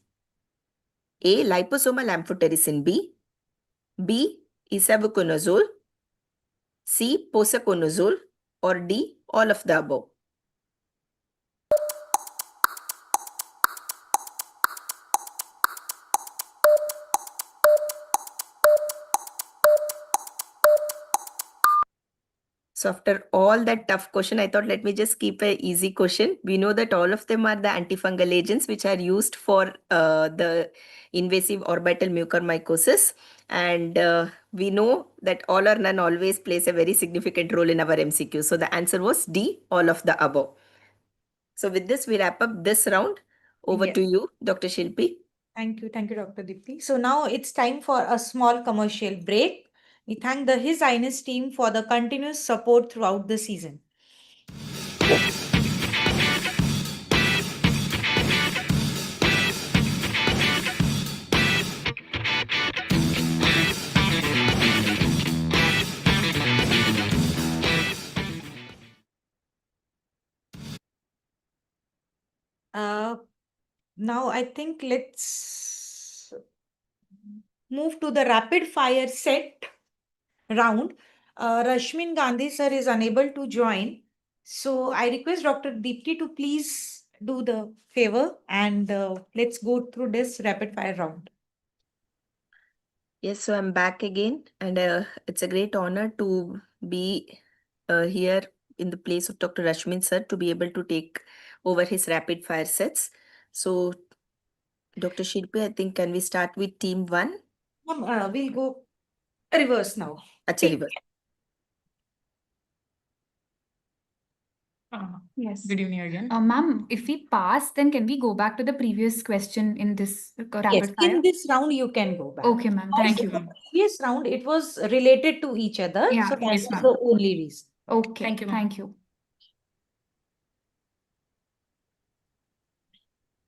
A, liposomal amphotericin B, B, isavuconazole, C, posaconazole, or D, all of the above. So after all that tough question, I thought let me just keep an easy question. We know that all of them are the antifungal agents which are used for the invasive orbital mucormycosis. And we know that all or none always plays a very significant role in our MCQ. So the answer was D, all of the above. So with this, we wrap up this round. Over to you, Dr. Shilpi. Thank you, Dr. Dipti. So now it's time for a small commercial break. We thank the His Highness team for the continuous support throughout the season. Now I think let's move to the rapid fire set round. Rashmin Gandhi sir is unable to join. So I request Dr. Deepti to please do the favor and let's go through this rapid fire round. Yes, so I'm back again, and it's a great honor to be here in the place of Dr. Rashmin sir to be able to take over his rapid fire sets. So, Dr. Shilpi, I think can we start with team 1? We'll go reverse now. Acha, reverse. Yes. Good evening again. Ma'am, if we pass, then can we go back to the previous question in this rapid Yes, fire? in this round you can go back. Okay, ma'am. Thank you. Also, the previous round it was related to each other, Yeah, so that yes, was ma'am. the only reason. Okay. Thank you, ma'am. Thank you.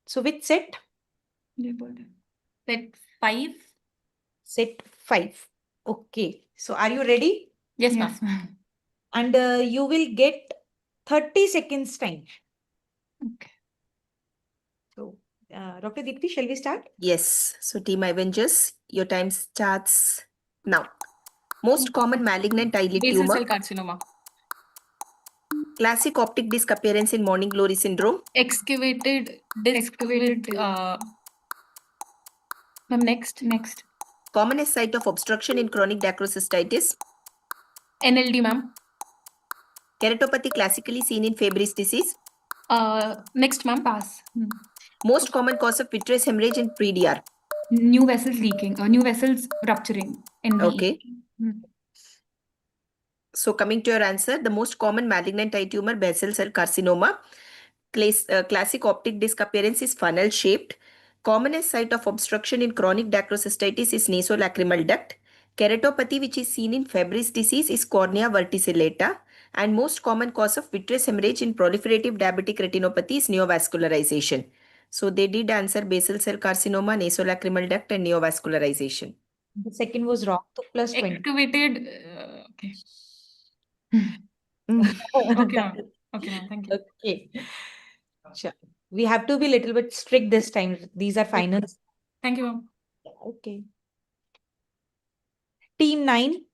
So which set? Set 5. Set 5. Okay. So are you ready? Yes, ma'am. Yes, ma'am. And you will get 30 seconds time. Okay. So, Dr. Deepti, shall we start? Yes. So, Team Avengers, your time starts now. Most common malignant eyelid Basal tumor. cell carcinoma. Classic optic disc appearance in morning glory syndrome. Excavated disc with ma'am, next. Commonest site of obstruction in chronic dacrocystitis. NLD, ma'am. Keratopathy classically seen in Fabry's disease. Next, ma'am. Pass. Most common cause of vitreous hemorrhage in pre-DR. New vessels leaking, new vessels rupturing. NVE. Okay. So coming to your answer, the most common malignant eye tumor, basal cell carcinoma. Classic optic disc appearance is funnel shaped. Commonest site of obstruction in chronic dacrocystitis is nasolacrimal duct. Keratopathy, which is seen in Fabry's disease, is cornea verticillata. And most common cause of vitreous hemorrhage in proliferative diabetic retinopathy is neovascularization. So they did answer basal cell carcinoma, nasolacrimal duct, and neovascularization. The second was wrong. So plus 20. Excavated. Okay. Okay, ma'am. Okay, ma'am. Thank you. Okay. Sure. We have to be a little bit strict this time. These are finals. Thank you, ma'am. Okay. Team 9.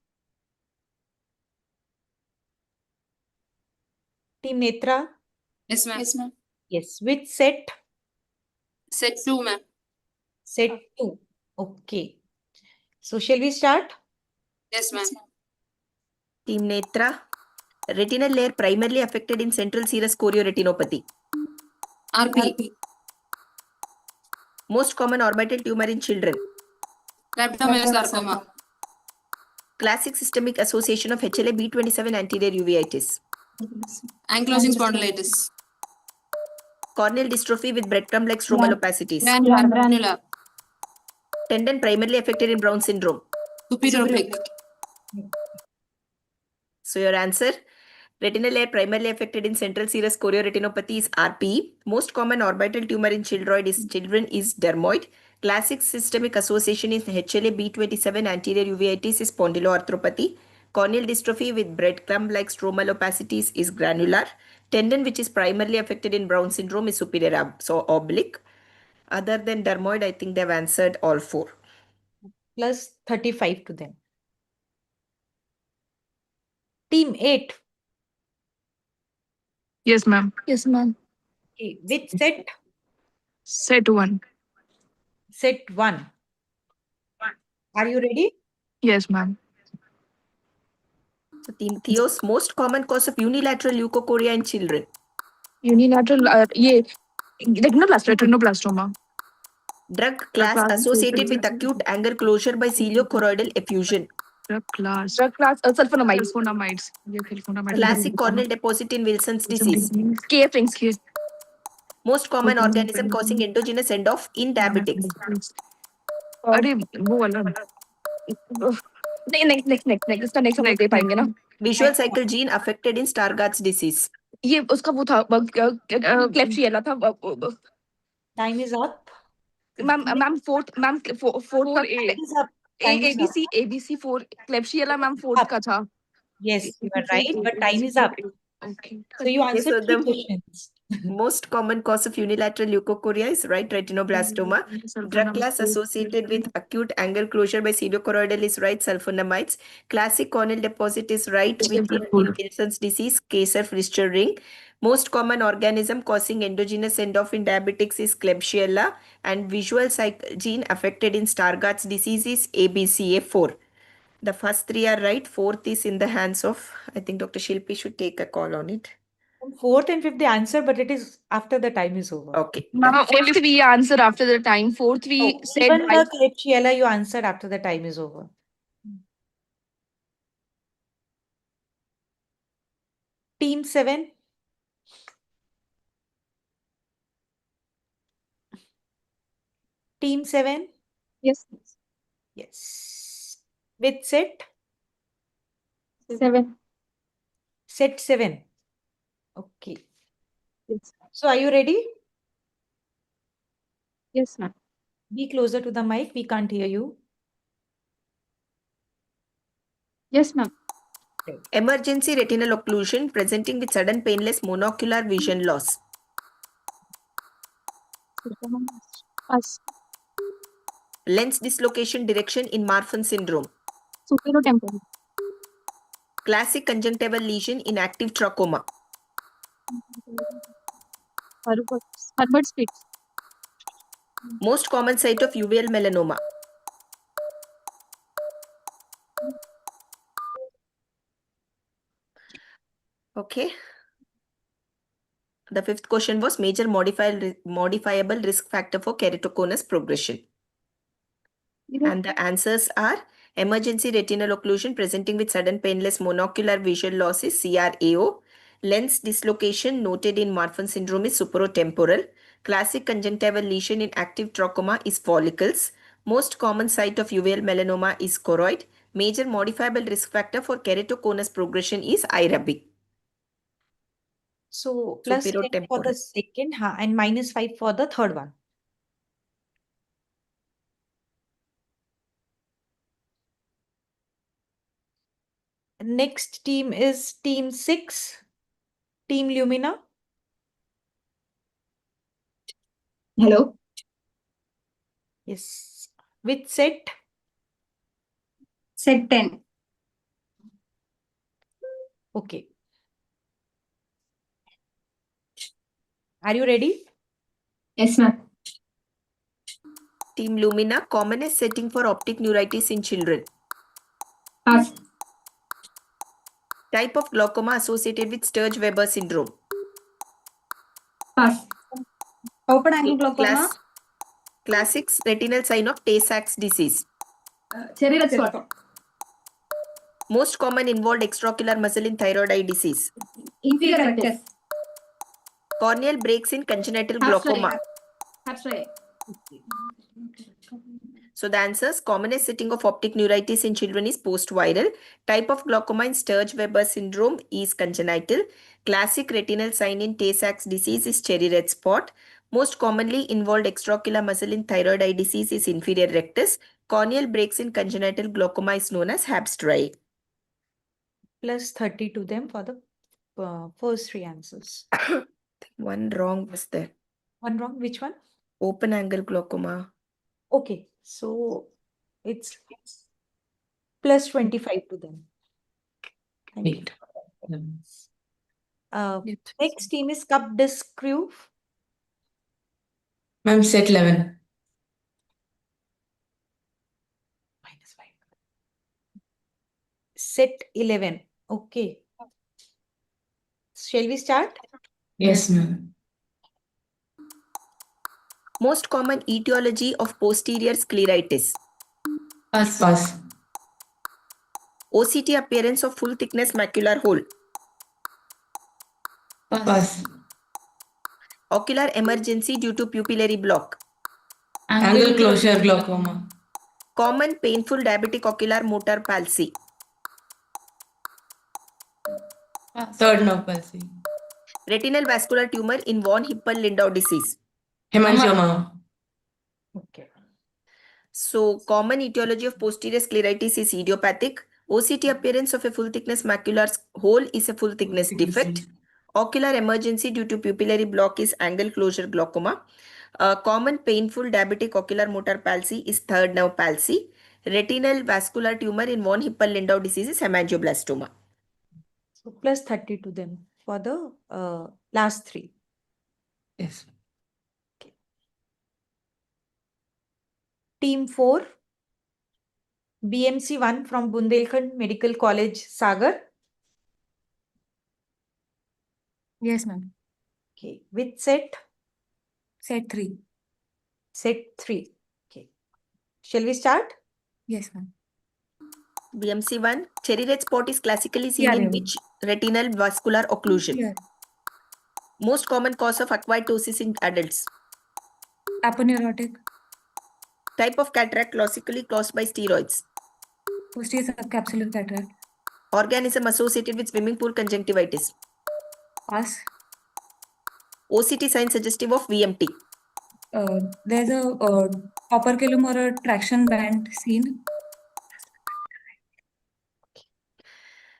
Team Netra. Yes, ma'am. Yes, ma'am. Yes. Which set? Set 2, ma'am. Set 2. Okay. So shall we start? Yes, ma'am. Team Netra. Retinal layer primarily affected in central serous chorioretinopathy. RP. Most common orbital tumor in children. Rhabdomyosarcoma. Classic systemic association of HLA B27 anterior uveitis. Ankylosing spondylitis. Corneal dystrophy with breadcrumb-like stromal opacities. Granular. Tendon primarily affected in Brown syndrome. Superior oblique. So your answer, retinal layer primarily affected in central serous chorioretinopathy is RP. Most common orbital tumor in children is dermoid. Classic systemic association is HLA B27 anterior uveitis is spondyloarthropathy. Corneal dystrophy with breadcrumb-like stromal opacities is granular. Tendon which is primarily affected in Brown syndrome is superior oblique. Other than dermoid, I think they've answered all four. Plus 35 to them. Team 8. Yes, ma'am. Yes, ma'am. Okay. Which set? Set 1. Set 1. Are you ready? Yes, ma'am. So Team Theos, most common cause of unilateral leukocoria in children. Unilateral, retinoblastoma. Drug class associated with acute angle closure by ciliocoroidal effusion. Drug class, sulfonamides. Classic corneal deposit in Wilson's disease. KF rings. Most common organism causing endogenous end-off in diabetics. अरे वो वाला नहीं next इसका next हम लोग दे पाएंगे ना Visual cycle gene affected in Stargardt's disease. ये उसका वो था क्लेप्शियला था Time is up. Ma'am fourth Time is up. Time is up. ABC 4 क्लेप्शियला मैम फोर्थ का था Yes, you are right, but time is up. Okay. So you answered so three the questions. most common cause of unilateral leukocoria is right retinoblastoma. Drug class associated with acute angle closure by pseudocoroidal is right sulfonamides. Classic corneal deposit is right with in Wilson's disease, Kayser-Frischer ring. Most common organism causing endogenous end-off in diabetics is Klebsiella, and visual cycle gene affected in Stargardt's disease is ABCA4. The first three are right. Fourth is in the hands of, I think Dr. Shilpi should take a call on it. Fourth and fifth, the answer, but it is after the time is over. Okay. Fifth we answered after the time. Fourth we said Even the Klebsiella you answered after the time is over. Team 7. Team 7. Yes. Yes. Which set? 7. Set 7. Okay. Yes. So are you ready? Yes, ma'am. Be closer to the mic. We can't hear you. Yes, ma'am. Emergency retinal occlusion presenting with sudden painless monocular vision loss. Pass. Lens dislocation direction in Marfan syndrome. Superotemporal. Classic conjunctival lesion in active trachoma. Herbert Spitz. Most common site of uveal melanoma. Okay. The fifth question was major modifiable risk factor for keratoconus progression. And the answers are emergency retinal occlusion presenting with sudden painless monocular visual loss is CRAO. Lens dislocation noted in Marfan syndrome is supratemporal. Classic conjunctival lesion in active trachoma is follicles. Most common site of uveal melanoma is choroid. Major modifiable risk factor for keratoconus progression is IRAB. So plus 10 for the Supratemporal. second, and minus 5 for the third one. Next team is team 6, Team Lumina. Hello. Yes. Which set? Set 10. Okay. Are you ready? Yes, ma'am. Team Lumina, commonest setting for optic neuritis in children. Pass. Type of glaucoma associated with Sturge-Weber syndrome. Pass. Open angle glaucoma. Classic retinal sign of Tay-Sachs disease. Cherry red spot. Most common involved extraocular muscle in thyroid eye disease. Inferior rectus. Corneal breaks in congenital Half glaucoma. striae. So the answers, commonest setting of optic neuritis in children is post-viral. Type of glaucoma in Sturge-Weber syndrome is congenital. Classic retinal sign in Tay-Sachs disease is cherry red spot. Most commonly involved extraocular muscle in thyroid eye disease is inferior rectus. Corneal breaks in congenital glaucoma is known as HAB striae. Plus 30 to them for the first three answers. One wrong was there. One wrong, which one? Open angle glaucoma. Okay, so it's plus 25 to them. Thank you. Next team is Cup Disc Crew. Ma'am, set 11. Minus 5. Set 11. Okay. Shall we start? Yes, ma'am. Most common etiology of posterior scleritis. Pass. OCT appearance of full thickness macular hole. Pass. Ocular emergency due to pupillary block. Angle closure glaucoma. Common painful diabetic ocular motor palsy. Third nerve palsy. Retinal vascular tumor in von Hippel-Lindau disease. Hemangioma. Okay. So common etiology of posterior scleritis is idiopathic. OCT appearance of a full thickness macular hole is a full thickness defect. Ocular emergency due to pupillary block is angle closure glaucoma. Common painful diabetic ocular motor palsy is third nerve palsy. Retinal vascular tumor in von Hippel-Lindau disease is hemangioblastoma. So plus 30 to them for the last three. Yes. Okay. Team 4, BMC 1 from Bundelkhand Medical College, Sagar. Yes, ma'am. Okay. Which set? Set 3. Set 3. Okay. Shall we start? Yes, ma'am. BMC1, cherry red spot is classically seen in which retinal vascular occlusion? Yeah. Most common cause of acquired ptosis in adults. Aponeurotic. Type of cataract classically caused by steroids. Posterior subcapsular cataract. Organism associated with swimming pool conjunctivitis. Pass. OCT sign suggestive of VMT. There's a operculum or a traction band seen.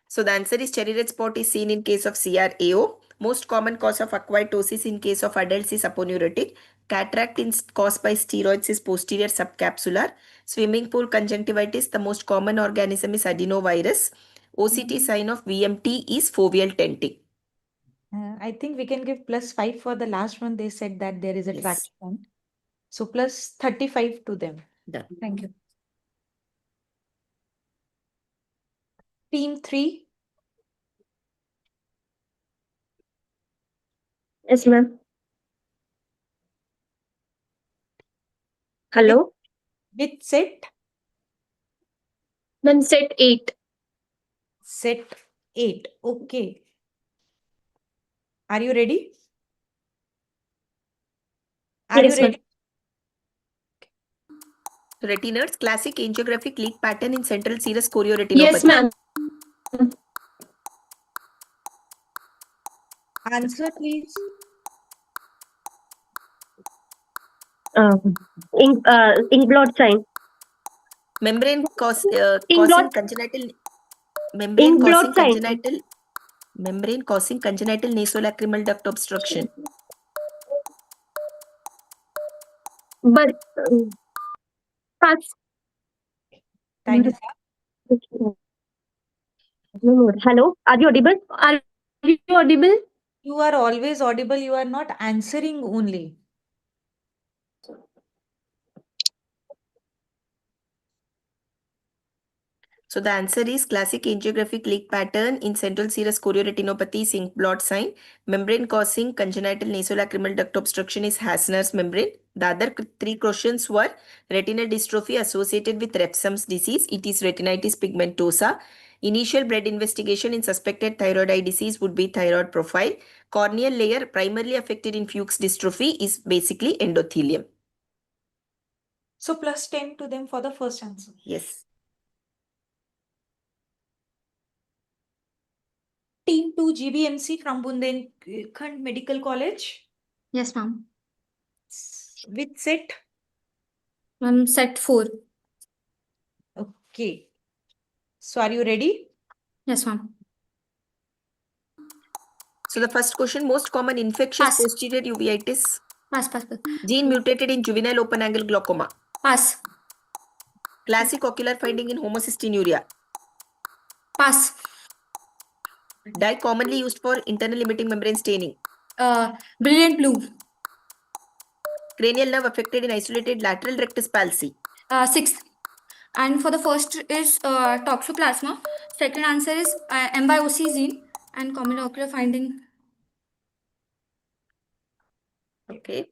So the answer is cherry red spot is seen in case of CRAO. Most common cause of acquired ptosis in case of adults is aponeurotic. Cataract caused by steroids is posterior subcapsular. Swimming pool conjunctivitis, the most common organism is adenovirus. OCT sign of VMT is foveal tenting. I think we can give plus 5 for the last one. They said that there is a traction. So plus 35 to them. Done. Thank you. Team 3. Yes, ma'am. Hello? Which set? Ma'am, set 8. Set 8. Okay. Are you ready? Are you Yes, ma'am. ready? Retiners, classic angiographic leak pattern in central serous chorioretinopathy. Yes, ma'am. Answer, please. Ink blot sign. Membrane Ink causing blot. congenital Ink blot sign. membrane causing congenital nasolacrimal duct obstruction. But pass. Time is up. Hello, are you audible? Are you audible? You are always audible. You are not answering only. So the answer is classic angiographic leak pattern in central serous chorioretinopathy is ink blot sign. Membrane causing congenital nasolacrimal duct obstruction is Hasner's membrane. The other three questions were retinal dystrophy associated with Refsum's disease. It is retinitis pigmentosa. Initial blood investigation in suspected thyroid eye disease would be thyroid profile. Corneal layer primarily affected in Fuchs dystrophy is basically endothelium. So plus 10 to them for the first answer. Yes. Team 2 GBMC from Bundelkhand Medical College. Yes, ma'am. Which set? Ma'am, set 4. Okay. So are you ready? Yes, ma'am. So the first question, most common infectious Pass. posterior uveitis. Pass. Gene mutated in juvenile open angle glaucoma. Pass. Classic ocular finding in homocystinuria. Pass. Dye commonly used for internal limiting membrane staining. Brilliant blue. Cranial nerve affected in isolated lateral rectus palsy. 6th. And for the first is toxoplasma. Second answer is MYOC gene and common ocular finding. Okay.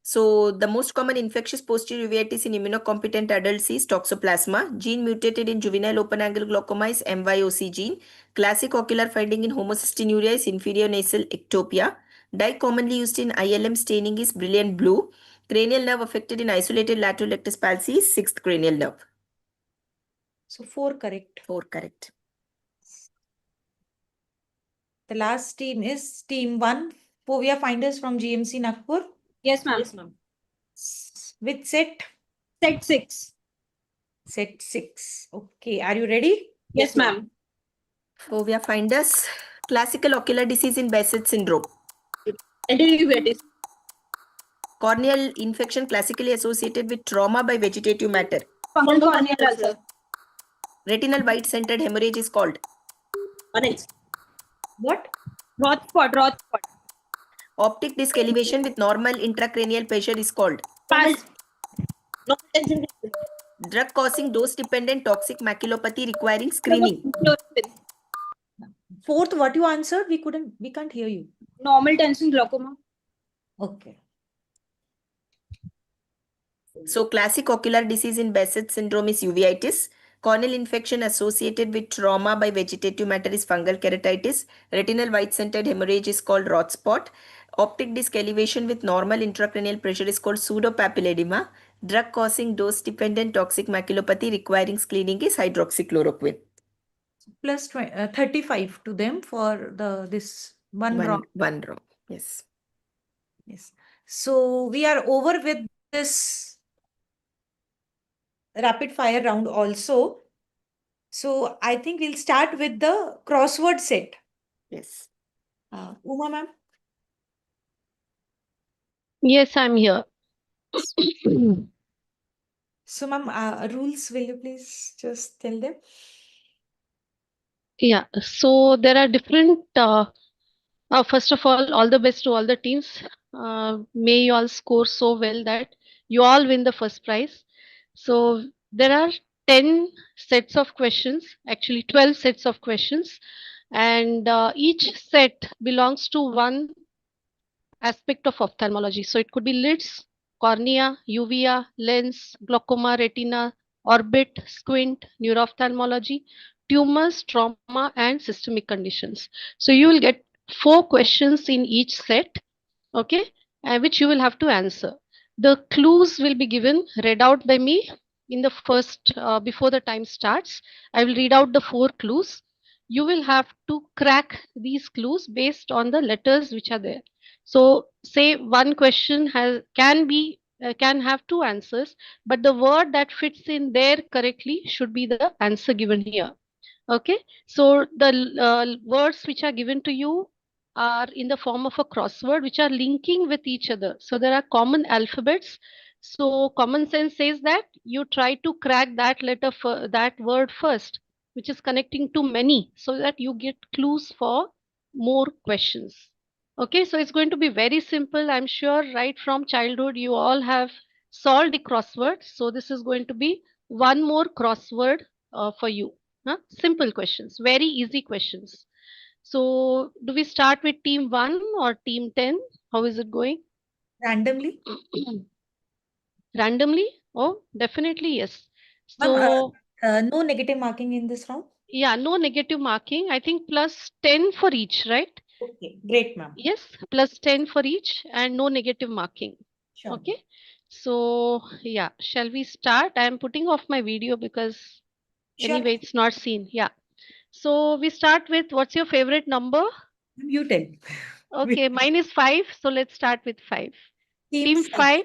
So the most common infectious posterior uveitis in immunocompetent adults is toxoplasma. Gene mutated in juvenile open angle glaucoma is MYOC gene. Classic ocular finding in homocystinuria is inferior nasal ectopia. Dye commonly used in ILM staining is brilliant blue. Cranial nerve affected in isolated lateral rectus palsy is 6th cranial nerve. So 4 correct. 4 correct. The last team is team 1, Fovea Finders from GMC Nagpur. Yes, ma'am. Yes, ma'am. Which set? Set 6. Set 6. Okay. Are you ready? Yes, ma'am. Fovea finders. Classical ocular disease in Behçet syndrome. Uveitis. Corneal infection classically associated with trauma by vegetative matter. Fungal corneal ulcer. Retinal white-centered hemorrhage is called. What? Roth spot. Optic disc elevation with normal intracranial pressure is called. Pass. No attention. Drug causing dose-dependent toxic maculopathy requiring screening. Fourth, what you answered? We can't hear you. Normal tension glaucoma. Okay. So classic ocular disease in Behçet syndrome is uveitis. Corneal infection associated with trauma by vegetative matter is fungal keratitis. Retinal white-centered hemorrhage is called Roth spot. Optic disc elevation with normal intracranial pressure is called pseudopapilledema. Drug causing dose-dependent toxic maculopathy requiring screening is hydroxychloroquine. Plus 35 to them for this one wrong. One wrong. Yes. Yes. So we are over with this rapid fire round also. So I think we'll start with the crossword set. Yes. Uma ma'am. Yes, I'm here. So ma'am, rules will you please just tell them? Yeah, so there are different, first of all the best to all the teams. May you all score so well that you all win the first prize. So there are 10 sets of questions, actually 12 sets of questions. and each set belongs to one aspect of ophthalmology. So it could be lids, cornea, uvea, lens, glaucoma, retina, orbit, squint, neuroophthalmology, tumors, trauma, and systemic conditions. So you will get 4 questions in each set, okay, which you will have to answer. The clues will be given, read out by me in the first, before the time starts. I will read out the 4 clues. You will have to crack these clues based on the letters which are there. So, say one question can have 2 answers, but the word that fits in there correctly should be the answer given here. Okay, so the words which are given to you are in the form of a crossword which are linking with each other. So there are common alphabets. So common sense says that you try to crack that that word first, which is connecting to many, so that you get clues for more questions. Okay, so it's going to be very simple. I'm sure right from childhood you all have solved the crossword. So this is going to be one more crossword for you. Huh? Simple questions, very easy questions. So, do we start with team 1 or team 10? How is it going? Randomly. Randomly? Oh, definitely yes. Ma'am, So, no negative marking in this round? yeah, no negative marking. I think plus 10 for each, right? Okay, great, ma'am. Yes, plus 10 for each and no negative marking. Sure. Okay. So, yeah, shall we start? I am putting off my video because Sure. anyway it's not seen. Yeah. So, we start with what's your favorite number? You tell. Okay, mine is 5. So, let's start with 5. Team 5.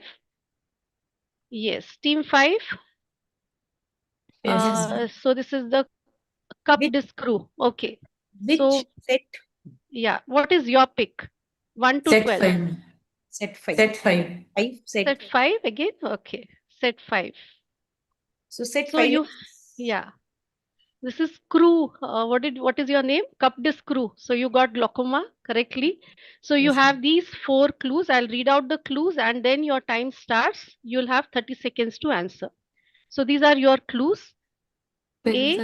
Yes, team 5. Yes. So this is the cup Which, disc crew. Okay. which So set? yeah, what is your pick? 1 to Set 12. 5. Set 5. Set 5. 5, set. Set 5 again. Okay. Set 5. So set So 5 you, is yeah, this is crew. What is your name? Cup disc crew. So you got glaucoma correctly. So you yes, ma'am. have these 4 clues. I'll read out the clues and then your time starts. You'll have 30 seconds to answer. So these are your clues. A,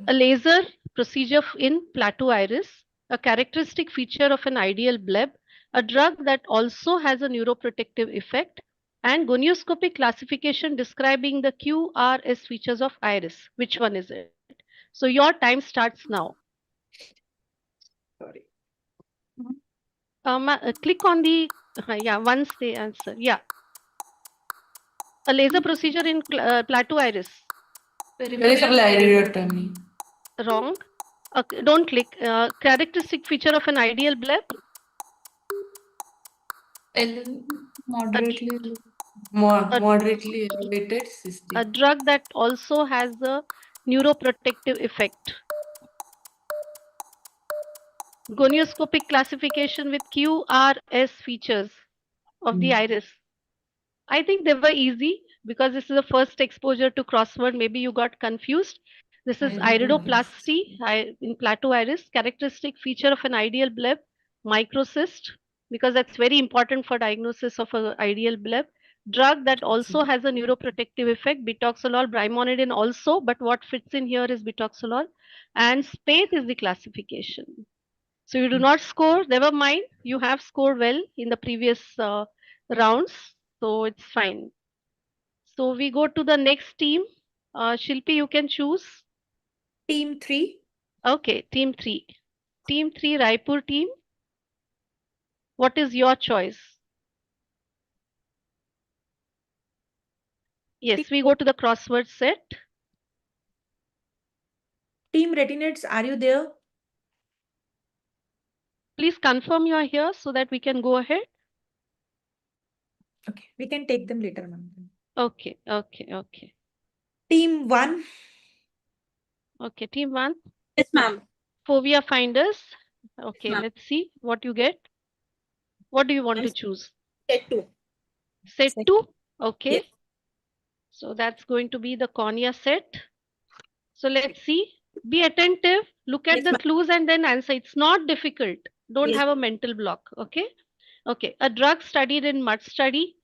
a laser procedure in plateau iris, a characteristic feature of an ideal bleb, a drug that also has a neuroprotective effect, and gonioscopic classification describing the QRS features of iris. Which one is it? So your time starts now. Sorry. Click on the, yeah, once they answer. Yeah. A laser procedure in plateau iris. Peripheral iridotomy. Wrong. Don't click. Characteristic feature of an ideal bleb. Moderately. A, Moderately elevated a cystic. drug that also has a neuroprotective effect. Gonioscopic classification with QRS features of the iris. I think they were easy because this is the first exposure to crossword. Maybe you got confused. This is iridoplasty in plateau iris, characteristic feature of an ideal bleb, microcyst, because that's very important for diagnosis of an ideal bleb. Drug that also has a neuroprotective effect, bitoxolol, brimonidine also, but what fits in here is bitoxolol. And spate is the classification. So you do not score, never mind. You have scored well in the previous rounds, so it's fine. So we go to the next team. Shilpi, you can choose. Team 3. Okay, team 3. Team 3, Raipur team. What is your choice? Yes, we go to the crossword set. Team Retinates, are you there? Please confirm you are here so that we can go ahead. Okay, we can take them later, ma'am. Okay, okay, okay. Team 1. Okay, team 1. Yes, ma'am. Fovea finders. Okay, let's see what you get. What do you want to choose? Set 2. Set 2. Okay. Yes. So that's going to be the cornea set. So let's see. Be attentive. Look at the clues and then answer. It's not difficult. Don't have a mental block. Okay. Okay. A drug studied in mud study.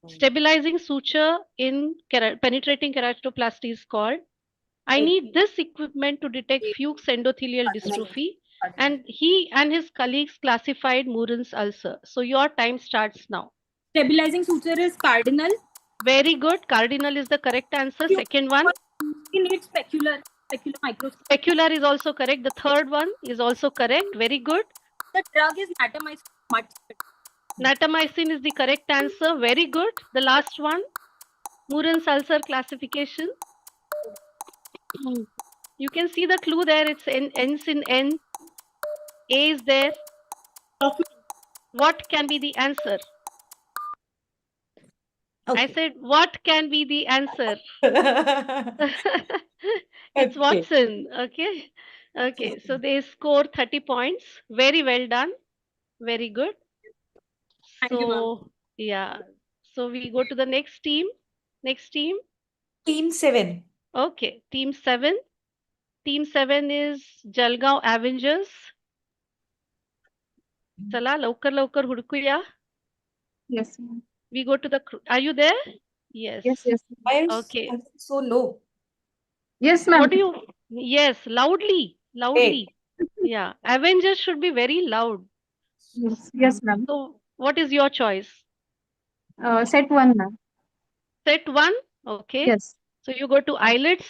Stabilizing suture in penetrating keratoplasty is called. I need this equipment to detect Fuchs endothelial dystrophy, and he and his colleagues classified Murren's ulcer. So your time starts now. Stabilizing suture is cardinal. Very good. Cardinal is the correct answer. Second one. We need specular microscope. Specular is also correct. The third one is also correct. Very good. The drug is natamycin. Natamycin is the correct answer. Very good. The last one. Murren's ulcer classification. You can see the clue there. It's ends in N. A is there. What can be the answer? I said, what can be the answer? It's Watson. Okay. Okay. So they score 30 points. Very well done. Very good. Thank you, ma'am. Yeah. So we go to the next team. Next team. Team 7. Okay. Team 7. Team 7 is Jalgaon Avengers. चला लवकर लवकर हुडकूया. Yes, ma'am. We go to the. Are you there? Yes. Yes. Why is Okay. so low? Yes, ma'am. What do you? Yes, loudly. Yeah. Avengers should be very loud. Yes, ma'am. So, what is your choice? Set 1, ma'am. Set 1. Okay. Yes. So, you go to eyelids.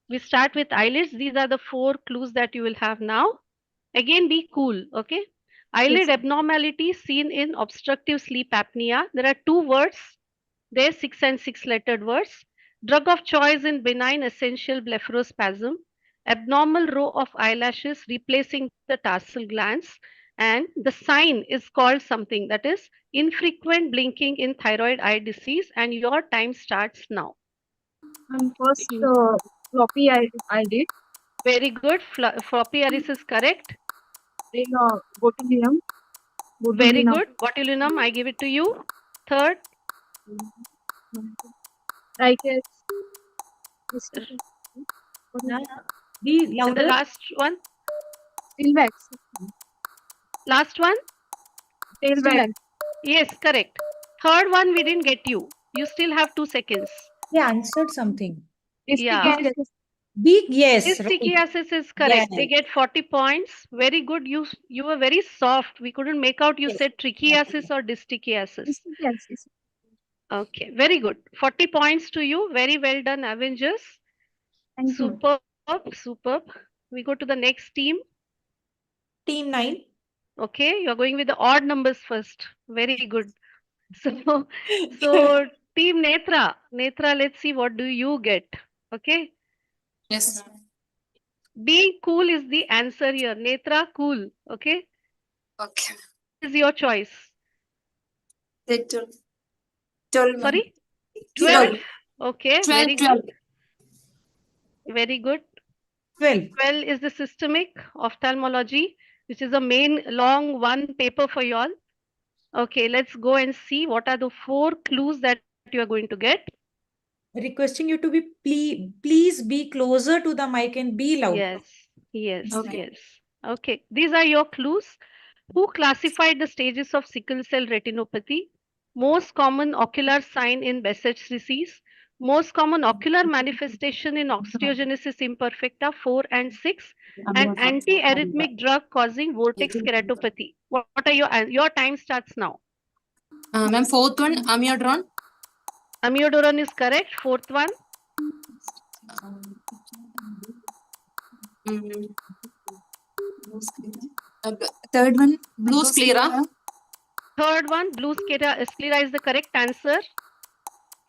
We start with eyelids. These are the 4 clues that you will have now. Again, be cool. Okay. Eyelid abnormality seen in obstructive sleep apnea. There are 2 words. There 6 and 6 lettered words. Drug of choice in benign essential blepharospasm. Abnormal row of eyelashes replacing the tarsal glands. And the sign is called something, that is infrequent blinking in thyroid eye disease. And your time starts now. First, floppy I did. Very good. Floppy iris is correct. Then botulinum. Very good. Botulinum, I give it to you. Third. Trichus. Be And louder. the last one. Tailwax. Last one. Tailwax. Yes, correct. Third one we didn't get you. You still have 2 seconds. They answered something. Yeah. Big yes. Right. Distichiasis is correct. Yeah. They get 40 points. Very good. You were very soft. We couldn't make out you said trichiasis or distichiasis. Okay, very good. 40 points to you. Very well done, Avengers. Superb, superb. We go to the next team. Team 9. Okay, you're going with the odd numbers first. Very good. So team Netra. Netra, let's see what do you get. Okay. Yes. Being cool is the answer here. Netra, cool. Okay. Okay. Is your choice. Set 12. 12, ma'am. Sorry? 12. Okay. 12, Very 12. good. Very good. 12. 12 is the systemic ophthalmology, which is a main long one paper for you all. Okay, let's go and see what are the 4 clues that you are going to get. Requesting you to be please be closer to the mic and be loud. Yes. Okay. Yes. Okay, these are your clues. Who classified the stages of sickle cell retinopathy? Most common ocular sign in Behçet's disease. Most common ocular manifestation in osteogenesis imperfecta 4 and 6. And anti-arrhythmic drug causing vortex keratopathy. What are your time starts now? Ma'am, fourth one, amiodarone. Amiodarone is correct. Fourth one. Third one, blue sclera. Third one, blue sclera is the correct answer.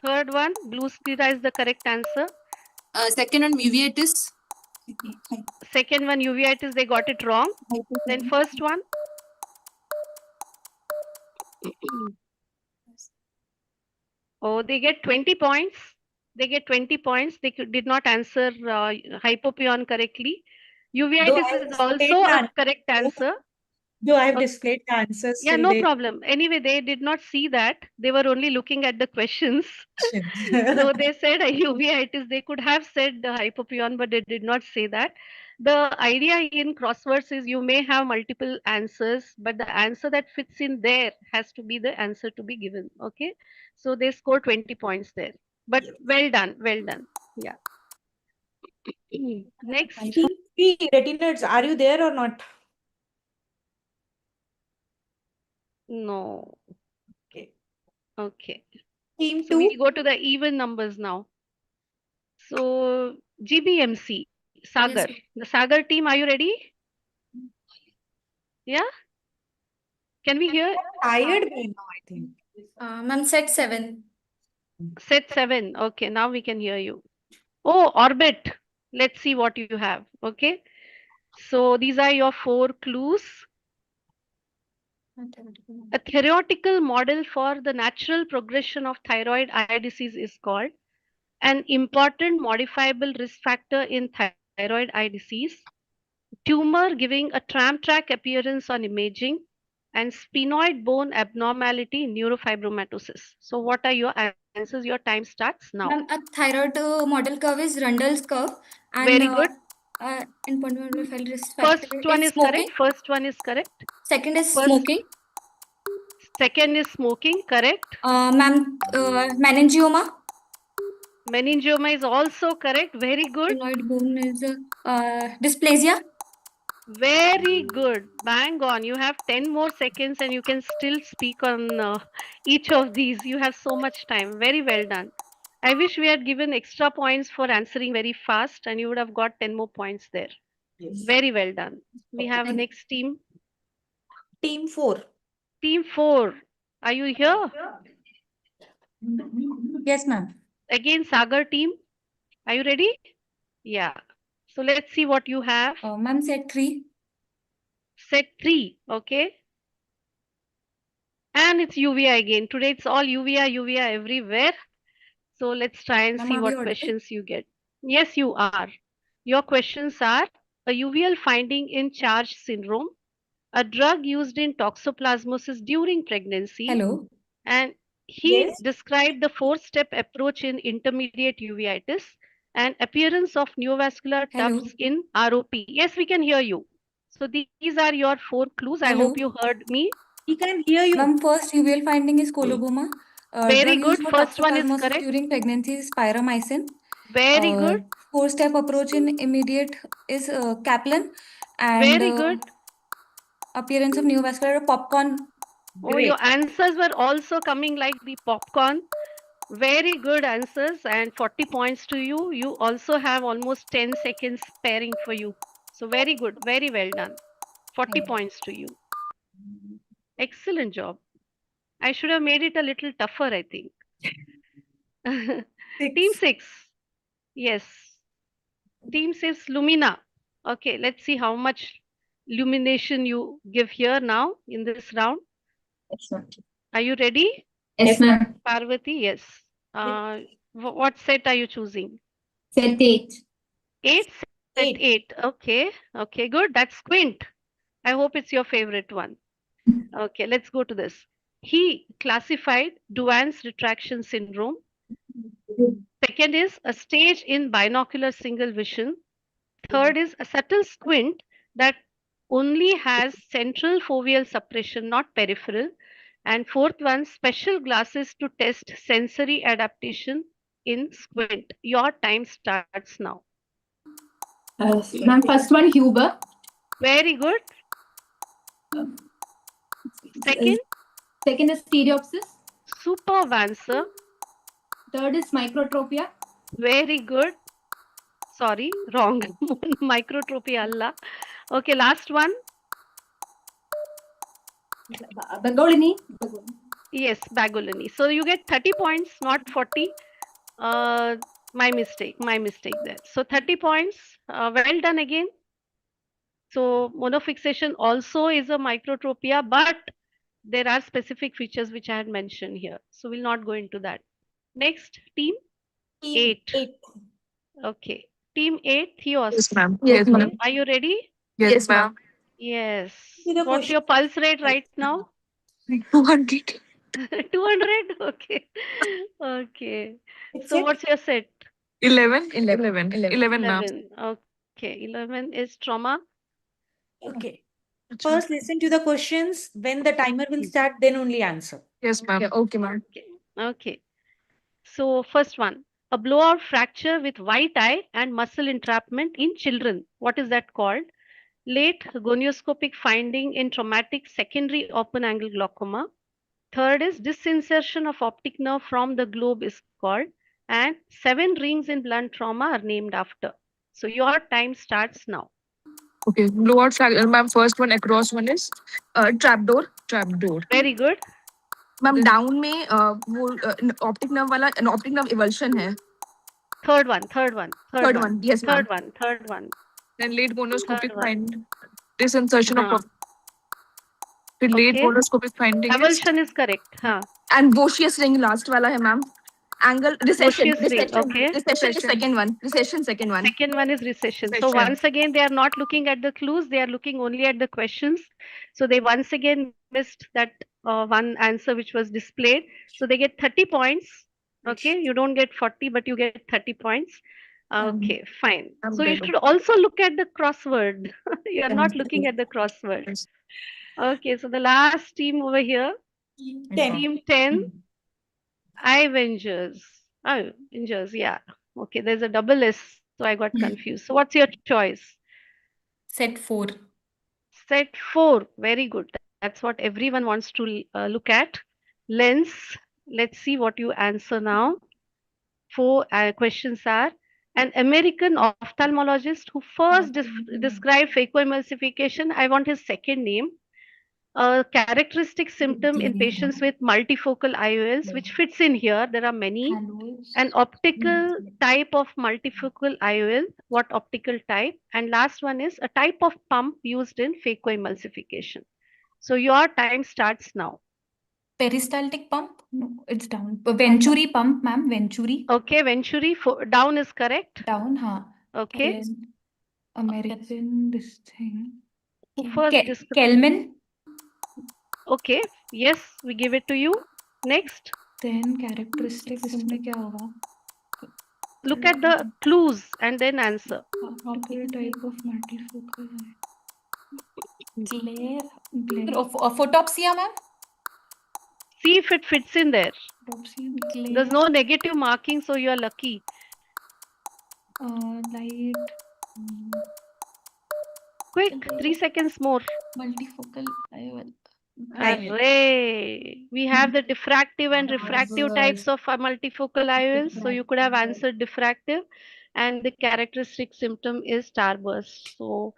Third one, blue sclera is the correct answer. Second one, uveitis. Second one, uveitis, they got it wrong. Then first one. Oh, they get 20 points. They get 20 points. They did not answer hypopion correctly. Uveitis is also a correct answer. Though I've displayed the answers. Yeah, no problem. Anyway, they did not see that. They were only looking at the questions. So they said uveitis. They could have said hypopion, but they did not say that. The idea in crosswords is you may have multiple answers, but the answer that fits in there has to be the answer to be given. Okay. So they score 20 points there. But well done. Well done. Yeah. Next, Team 3, retiners, are you there or not? no. Okay. Okay. Team So 2. we go to the even numbers now. So GBMC, Sagar. Yes. The Sagar team, are you ready? Yeah? Can we hear? Tired by now, I think. Ma'am, set 7. Set 7. Okay, now we can hear you. Oh, Orbit. Let's see what you have. Okay. So these are your 4 clues. A theoretical model for the natural progression of thyroid eye disease is called an important modifiable risk factor in thyroid eye disease, tumor giving a tram track appearance on imaging, and sphenoid bone abnormality neurofibromatosis. So what are your answers? Your time starts now. Ma'am, a thyroid model curve is Rundle's curve, and Very good. important modifiable risk First factor one is is smoking. correct. First one is correct. Second is First, smoking. second is smoking, correct. Ma'am, meningioma. Meningioma is also correct. Very good. Sphenoid bone is dysplasia. Very good. Bang on. You have 10 more seconds and you can still speak on each of these. You have so much time. Very well done. I wish we had given extra points for answering very fast and you would have got 10 more points there. Yes. Very well done. We have a next team. Team 4. Team 4. Are you here? Yes, ma'am. Again, Sagar team. Are you ready? Yeah. So let's see what you have. Ma'am, set 3. Set 3. Okay. And it's UVI again. Today it's all UVI everywhere. So let's try and Ma'am, see are we what audible? questions you get. Yes, you are. Your questions are a uveal finding in Charge syndrome, a drug used in toxoplasmosis during pregnancy, Hello. and he Yes. described the 4-step approach in intermediate uveitis and appearance of neovascular Hello. tufts in ROP. Yes, we can hear you. So these are your 4 clues. I Hello. hope you heard me. We can hear you. Ma'am, first uveal finding is coloboma. Very Drug good. used for First one is toxoplasmosis correct. during pregnancy is pyramycin. Very good. 4-step approach in immediate is Kaplan, and Very good. appearance of neovascular popcorn. Oh, your answers were also coming like the popcorn. Very good answers and 40 points to you. You also have almost 10 seconds sparing for you. So very good. Very well done. 40 points to you. Excellent job. I should have made it a little tougher, I think. Team 6. Yes. Team 6, Lumina. Okay, let's see how much illumination you give here now in this round. Yes, ma'am. Are you ready? Yes, ma'am. Parvati, yes. What set are you choosing? Set 8. 8, set 8. Okay, okay, good. That's Squint. I hope it's your favorite one. Okay, let's go to this. He classified Duane's retraction syndrome. Second is a stage in binocular single vision. Third is a subtle squint that only has central foveal suppression, not peripheral. And fourth one, special glasses to test sensory adaptation in squint. Your time starts now. Ma'am, first one, Huber. Very good. Second? Second is stereopsis. Superb answer. Third is microtropia. Very good. Sorry, wrong. Microtropia Allah. Okay, last one. Bagolini. Yes, Bagolini. So you get 30 points, not 40. My mistake there. So 30 points. Well done again. So monofixation also is a microtropia, but there are specific features which I had mentioned here. So we'll not go into that. Next, team 8. Okay. Team 8, Theos. Yes, ma'am. Yes, ma'am. Are you ready? Yes, ma'am. Yes. See the What's question. your pulse rate right now? 200. 200? Okay. Okay. So what's your set? 11. 11, ma'am. 11. Okay. 11 is trauma. Okay. First, listen to the questions. When the timer will start, then only answer. Yes, ma'am. Okay, ma'am. Okay. So first one. a blowout fracture with white eye and muscle entrapment in children. What is that called? Late gonioscopic finding in traumatic secondary open angle glaucoma. Third is disinsertion of optic nerve from the globe is called. And 7 rings in blunt trauma are named after. So your time starts now. Okay, blowout fracture. Ma'am, first one across one is trapdoor. Trapdoor. Very good. Ma'am down में वो optic nerve वाला optic nerve इवल्शन है. Third one, third one, third Third one, one, yes, ma'am. third one, third one. Then late monoscopic Third one. find disinsertion of the late Okay. monoscopic finding is Avulsion is correct. Huh. and Vossius ring last wala hai ma'am. Angle recession. Vossius ring, Recession. okay. Recession is second one. Recession second one. Second one is recession. So Recession. once again, they are not looking at the clues. They are looking only at the questions. So they once again missed that one answer which was displayed. So they get 30 points. Okay. You don't get 40, but you get 30 points. Okay, fine. So you should also look at the crossword. You are not looking at the crossword. Okay, so the last team over here, team 10, Avengers. Oh, Avengers, yeah. Okay, there's a double S, so I got confused. So what's your choice? Set 4. Set 4. Very good. That's what everyone wants to look at. Lens. Let's see what you answer now. 4 questions are: an American ophthalmologist who first described phacoemulsification. I want his second name. A characteristic symptom in patients with multifocal IOLs, which fits in here. There are many. An optical type of multifocal IOL. What optical type? And last one is a type of pump used in phacoemulsification. So your time starts now. Peristaltic pump? No, it's down. Venturi pump, ma'am. Venturi. Okay, Venturi. Down is correct. Down, huh? Okay. Then American, this thing. Who first described? Kelman. Okay. Yes, we give it to you. Next. Then characteristics. इसमें क्या होगा? Look at the clues and then answer. Optical type of multifocal. Glare. Photopsia, ma'am. See if it fits in there. Glare. There's no negative marking, so you are lucky. Light. Quick, 3 seconds more. Multifocal IOL. Array. We have the diffractive and refractive types of multifocal IOLs. So you could have answered diffractive, and the characteristic symptom is starburst. So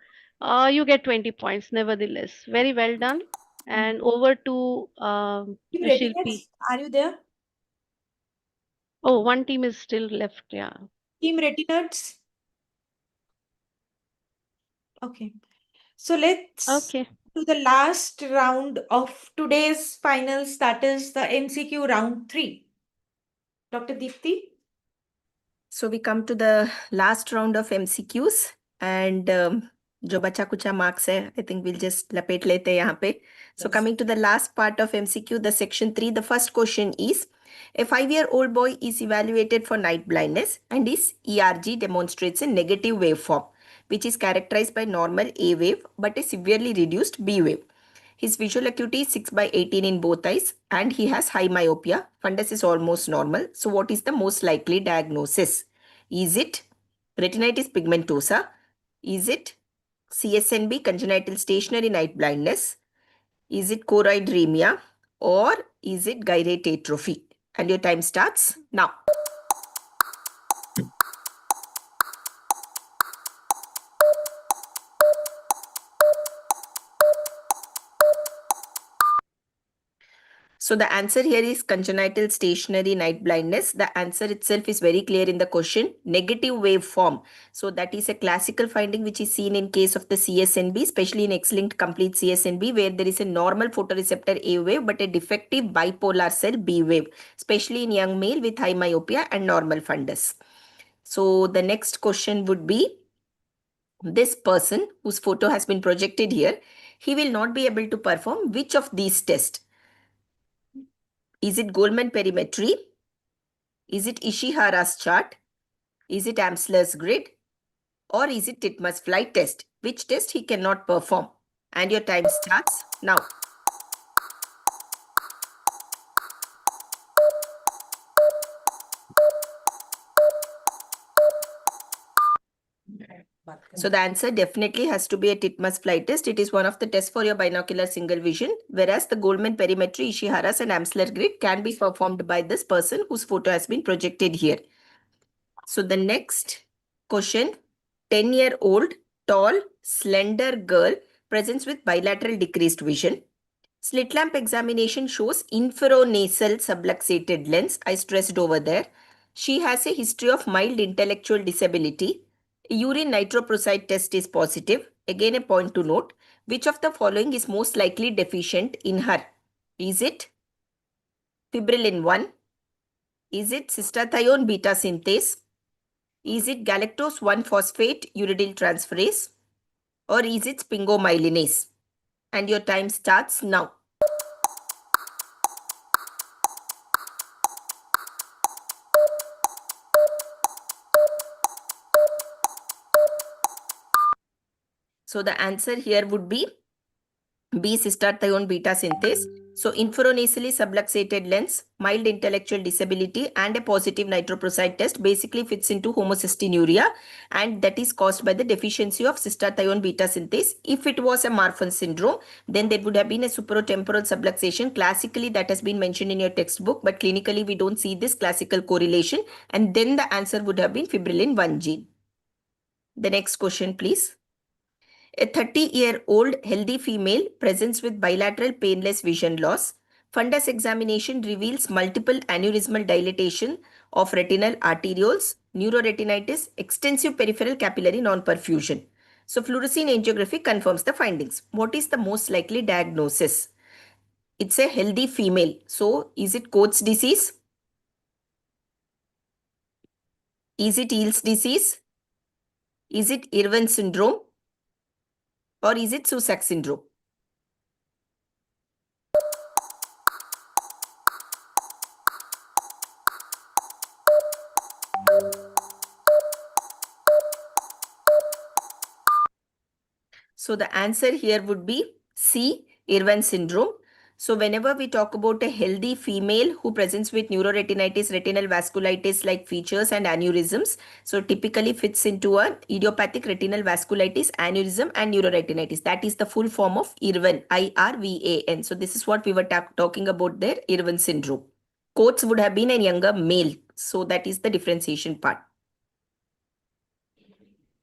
you get 20 points nevertheless. Very well done. And over to Shilpi. Are you there? Oh, one team is still left. Yeah. Team Retinuts. Okay. So let's do the last round of today's finals, that is the MCQ round 3. Dr. Deepti? So we come to the last round of MCQs, and जो बचा कुचा marks है, I think we'll just lapet lete यहाँ पे. So coming to the last part of MCQ, the section 3, the first question is: a 5-year-old boy is evaluated for night blindness and his ERG demonstrates a negative waveform, which is characterized by normal A wave but a severely reduced B wave. His visual acuity is 6/18 in both eyes and he has high myopia. Fundus is almost normal. So what is the most likely diagnosis? Is it retinitis pigmentosa? Is it CSNB, congenital stationary night blindness? Is it choroideremia? Or is it gyrate atrophy? And your time starts now. So the answer here is congenital stationary night blindness. The answer itself is very clear in the question: negative waveform. So that is a classical finding which is seen in case of the CSNB, especially in X-linked complete CSNB, where there is a normal photoreceptor A wave but a defective bipolar cell B wave, especially in young male with high myopia and normal fundus. So the next question would be: this person whose photo has been projected here, he will not be able to perform which of these tests? Is it Goldman perimetry? Is it Ishihara's chart? Is it Amsler's grid? Or is it Titmus flight test? Which test he cannot perform? And your time starts now. So the answer definitely has to be a titmus flight test. It is one of the tests for your binocular single vision, whereas the Goldman perimetry, Ishihara's and Amsler grid can be performed by this person whose photo has been projected here. So the next question, 10-year-old, tall, slender girl presents with bilateral decreased vision. Slit lamp examination shows inferonasal subluxated lens. I stressed over there. She has a history of mild intellectual disability. A urine nitroprusside test is positive. Again, a point to note. Which of the following is most likely deficient in her? Is it fibrillin 1? Is it cystathione beta synthase? Is it galactose 1-phosphate uridyl transferase? Or is it sphingomyelinase? And your time starts now. So the answer here would be B, cystathione beta synthase. So inferonasally subluxated lens, mild intellectual disability and a positive nitroprusside test basically fits into homocystinuria, and that is caused by the deficiency of cystathione beta synthase. If it was a Marfan syndrome, then there would have been a supratemporal subluxation. Classically, that has been mentioned in your textbook, but clinically we don't see this classical correlation, and then the answer would have been fibrillin 1 gene. The next question, please. A 30-year-old healthy female presents with bilateral painless vision loss. Fundus examination reveals multiple aneurysmal dilatation of retinal arterioles, neuroretinitis, extensive peripheral capillary non-perfusion. So fluorescein angiography confirms the findings. What is the most likely diagnosis? It's a healthy female. So is it Coates disease? Is it Eales disease? Is it Irwin syndrome? Or is it Susac syndrome? So the answer here would be C, Irwin syndrome. So whenever we talk about a healthy female who presents with neuroretinitis, retinal vasculitis like features and aneurysms, so typically fits into a idiopathic retinal vasculitis, aneurysm and neuroretinitis. That is the full form of Irwin, IRVAN. So this is what we were talking about there, Irwin syndrome. Coates would have been a younger male. So that is the differentiation part.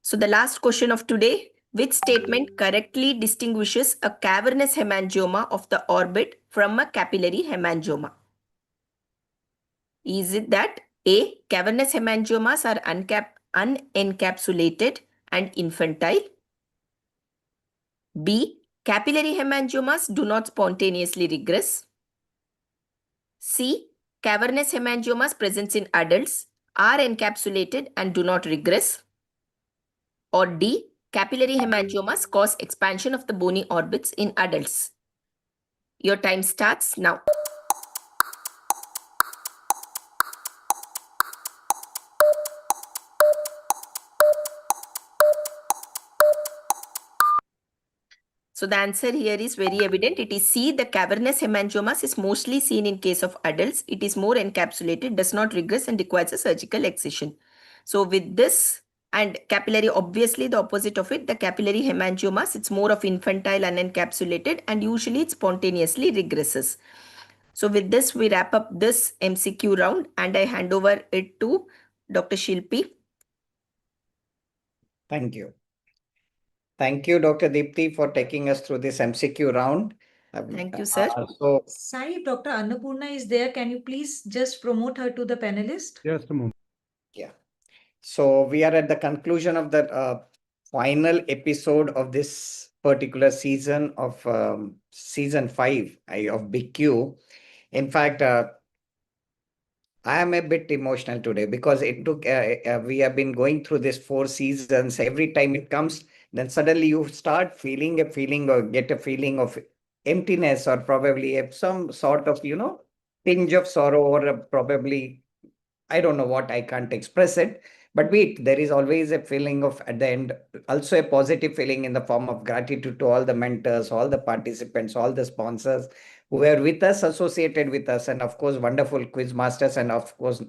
So the last question of today, which statement correctly distinguishes a cavernous hemangioma of the orbit from a capillary hemangioma? Is it that A, cavernous hemangiomas are unencapsulated and infantile? B, capillary hemangiomas do not spontaneously regress? C, cavernous hemangiomas present in adults are encapsulated and do not regress? Or D, capillary hemangiomas cause expansion of the bony orbits in adults? Your time starts now. So the answer here is very evident. It is C, the cavernous hemangiomas is mostly seen in case of adults. It is more encapsulated, does not regress and requires a surgical excision. So with this, and capillary, obviously the opposite of it, the capillary hemangiomas, it's more of infantile unencapsulated and usually it spontaneously regresses. So with this, we wrap up this MCQ round and I hand over it to Dr. Shilpi. Thank you. Thank you, Dr. Deepthi, for taking us through this MCQ round. Thank you, sir. So, Sai, Dr. Annapurna is there. Can you please just promote her to the panelist? Just a moment. yeah. So we are at the conclusion of the final episode of this particular season of season 5 of BQ. In fact, I am a bit emotional today because it took, we have been going through this 4 seasons. Every time it comes, then suddenly you start feeling a feeling or get a feeling of emptiness or probably some sort of, tinge of sorrow or probably, I don't know what, I can't express it. But wait, there is always a feeling of at the end, also a positive feeling in the form of gratitude to all the mentors, all the participants, all the sponsors who were with us, associated with us, and of course, wonderful quiz masters, and of course,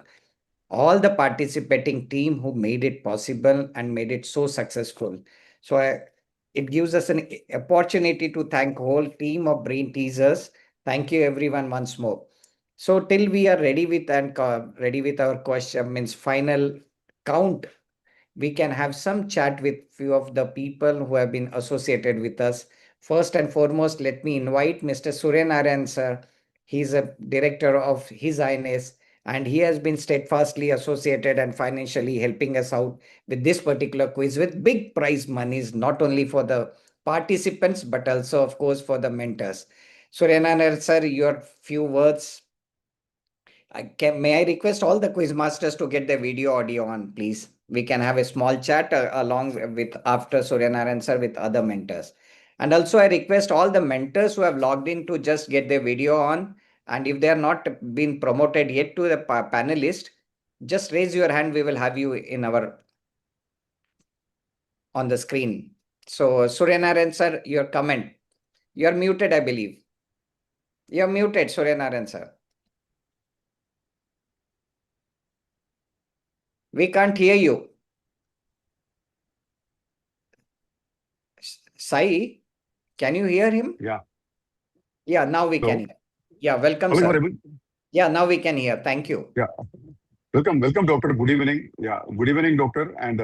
all the participating team who made it possible and made it so successful. It gives us an opportunity to thank whole team of Brain Teasers. Thank you everyone once more. So till we are ready with ready with our question means final count, we can have some chat with few of the people who have been associated with us. First and foremost, let me invite Mr. Suryanarayan sir. He's a director of His Highness, and he has been steadfastly associated and financially helping us out with this particular quiz with big prize monies, not only for the participants, but also, of course, for the mentors. Suryanarayan sir, your few words. May I request all the quiz masters to get the video audio on, please? We can have a small chat along with after Suryanarayan sir with other mentors. And also, I request all the mentors who have logged in to just get their video on. And if they are not been promoted yet to the panelist, just raise your hand. We will have you in our on the screen. So, Suryanarayan sir, your comment. You are muted, I believe. You are muted, Suryanarayan sir. We can't hear you. Sai, can you hear him? Yeah. Yeah, now we can Hello. hear. Yeah, welcome, Am I sir. audible? Yeah, now we can hear. Thank you. Yeah. Welcome, doctor. Good evening. Yeah, good evening, doctor. And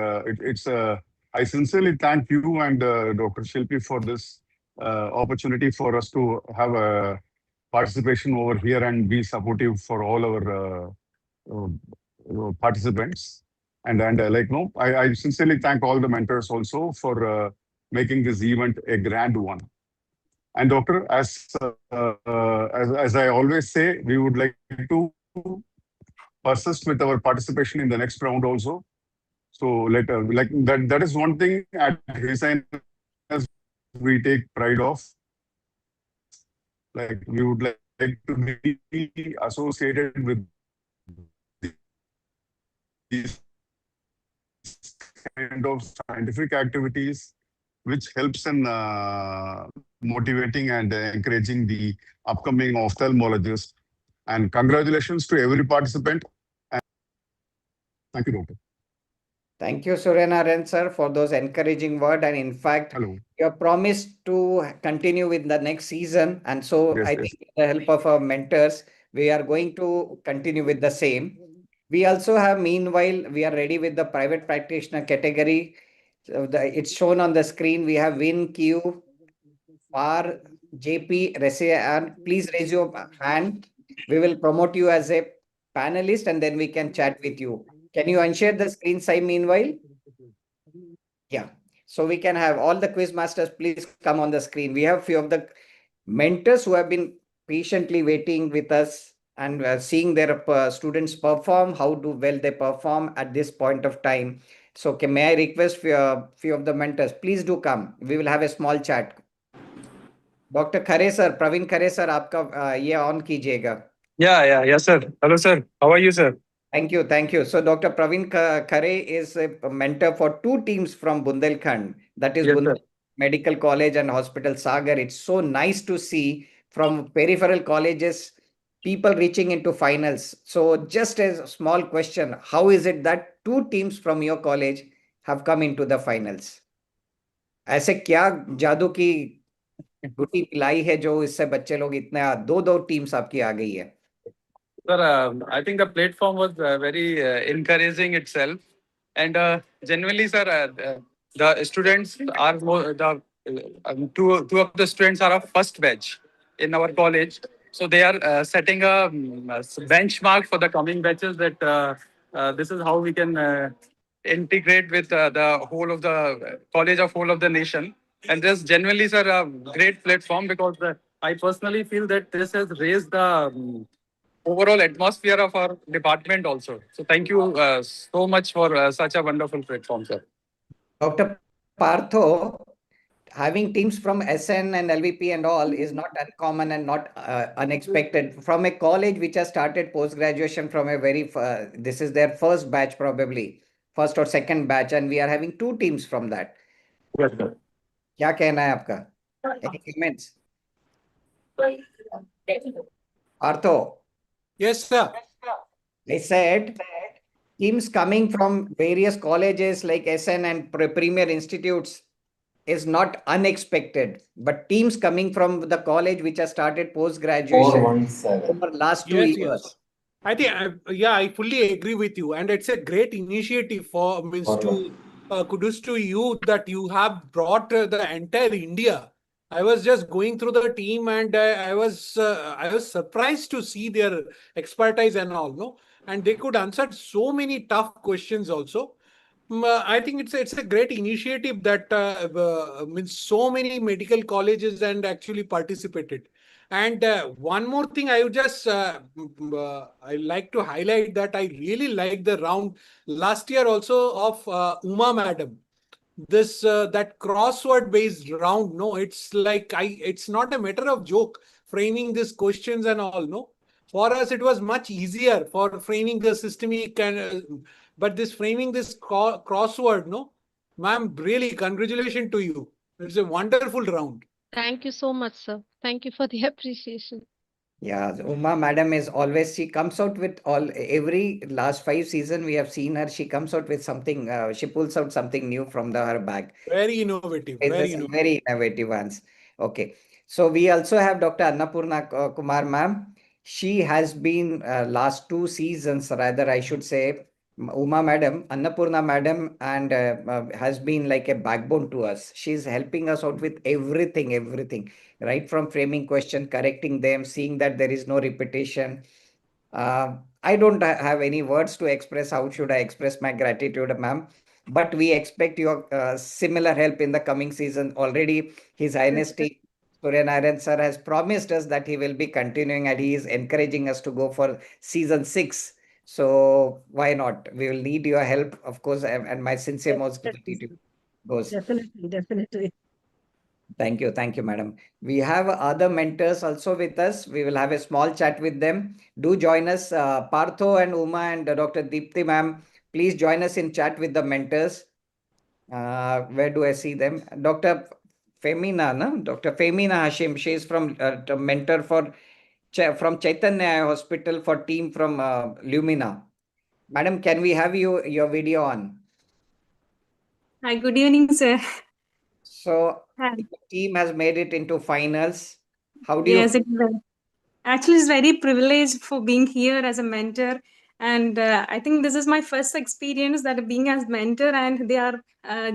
I sincerely thank you and Dr. Shilpi for this opportunity for us to have a participation over here and be supportive for all our participants. I sincerely thank all the mentors also for making this event a grand one. And doctor, as I always say, we would like to persist with our participation in the next round also. So like that is one thing at His Highness we take pride of. Like we would like to be associated with these kind of scientific activities, which helps in motivating and encouraging the upcoming ophthalmologists. And congratulations to every participant. And thank you, doctor. Thank you, Suryanarayan sir, for those encouraging words. And in fact, Hello. you have promised to continue with the next season. And so Yes, I yes. think with the help of our mentors, we are going to continue with the same. We also have, meanwhile, we are ready with the private practitioner category. So it's shown on the screen. We have Win, Q, Par, JP, Rese, and please raise your hand. We will promote you as a panelist and then we can chat with you. Can you unshare the screen, Sai, meanwhile? Yeah. So we can have all the quiz masters, please come on the screen. We have few of the mentors who have been patiently waiting with us and seeing their students perform, how do well they perform at this point of time. So may I request few of the mentors, please do come. We will have a small chat. Doctor Khare sir, Praveen Khare sir, आपका ये on कीजिएगा. Yes, sir. Hello, sir. How are you, sir? Thank you, thank you. So Dr. Praveen Khare is a mentor for two teams from Bundelkhand, that is Yes, Bundelkhand sir. Medical College and Hospital Sagar. It's so nice to see from peripheral colleges people reaching into finals. So just as a small question, how is it that two teams from your college have come into the finals? ऐसे क्या जादू की गुटी पिलाई है जो इससे बच्चे लोग इतना दो दो टीम्स आपकी आ गई है? Sir, I think the platform was very encouraging itself. And generally, sir, the students are two of the students are of first batch in our college. So they are setting a benchmark for the coming batches that this is how we can integrate with the whole of the college of whole of the nation. And this genuinely, sir, a great platform because I personally feel that this has raised the overall atmosphere of our department also. So thank you so much for such a wonderful platform, sir. Dr. Partho, having teams from SN and LVP and all is not uncommon and not unexpected. From a college which has started post-graduation from a this is their first batch probably, first or second batch, and we are having two teams from that. Yes, sir. क्या कहना है आपका? Any comments? Partho. Yes, sir. I said Teams coming from various colleges like SN and premier institutes is not unexpected, but teams coming from the college which has started post graduation 417. over last two Yes, yes. years. I think, I fully agree with you, and it's a great initiative for means to kudos to you that you have brought the entire India. I was just going through the team, and I was surprised to see their expertise and all, no, and they could answer so many tough questions also. I think it's a great initiative that means so many medical colleges and actually participated. And one more thing, I would just I like to highlight that I really like the round last year also of Uma Madam. This that crossword based round. No, it's like it's not a matter of joke framing these questions and all. No, for us it was much easier for framing the systemic and but this framing this crossword. No, ma'am, really congratulations to you. It's a wonderful round. Thank you so much, sir. Thank you for the appreciation. Yeah, the Uma madam is always, she comes out with all, every last 5 season we have seen her, she comes out with something, she pulls out something new from her bag. Very innovative, It's very just innovative. very innovative ones. Okay. So we also have Dr. Annapurna Kumar ma'am. She has been last 2 seasons, rather I should say, Uma madam, Annapurna madam, and has been like a backbone to us. She's helping us out with everything, right from framing question, correcting them, seeing that there is no repetition. I don't have any words to express. How should I express my gratitude, ma'am? But we expect your similar help in the coming season. Already, His Highness T. Surya Narayan sir has promised us that he will be continuing and he is encouraging us to go for season 6. So why not? We will need your help, of course, and my sincere most gratitude goes. Definitely, definitely. Thank you, madam. We have other mentors also with us. We will have a small chat with them. Do join us, Partho and Uma and Dr. Deepthi, ma'am. Please join us in chat with the mentors. Where do I see them? Dr. Femina, no? Dr. Femina Hashim. She is from the mentor from Chaitanya Hospital for team from Lumina. Madam, can we have your video on? Hi, good evening, sir. So, Hi. the team has made it into finals. How do you Yes, feel? actually, it's very privileged for being here as a mentor. And I think this is my first experience that being as mentor, and they are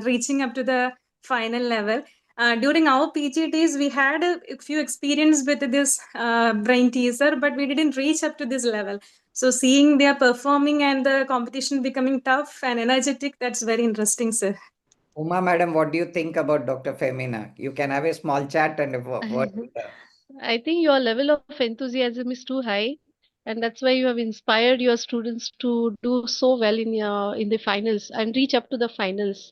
reaching up to the final level. During our PGTs, we had a few experience with this brain teaser, but we didn't reach up to this level. So seeing they are performing and the competition becoming tough and energetic, that's very interesting, sir. Uma madam, what do you think about Dr. Femina? You can have a small chat and a word with her. I think your level of enthusiasm is too high, and that's why you have inspired your students to do so well in the finals and reach up to the finals.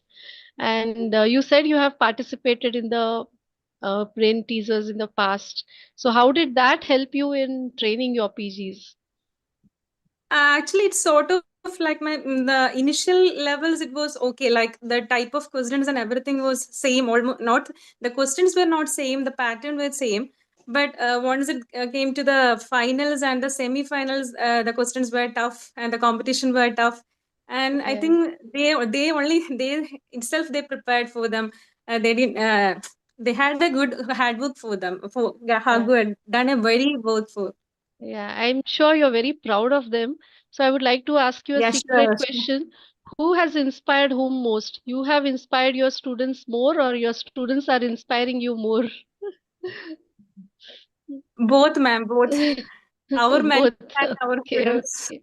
And you said you have participated in the brain teasers in the past. So how did that help you in training your PGs? Actually, it's sort of like the initial levels. It was okay, like the type of questions and everything was same. Almost not the questions were not same. The pattern was same. But once it came to the finals and the semi-finals, the questions were tough and the competition were tough. And I Yeah. think they itself they prepared for them. They didn't. They had a good hard work for them. For how Yeah. good done a very work for. Yeah, I'm sure you're very proud of them. So I would like to ask you a Yeah, secret sure. question. Who has inspired whom most? You have inspired your students more, or your students are inspiring you more? Both, ma'am, both. Our Both. mentors and our Okay, students. okay.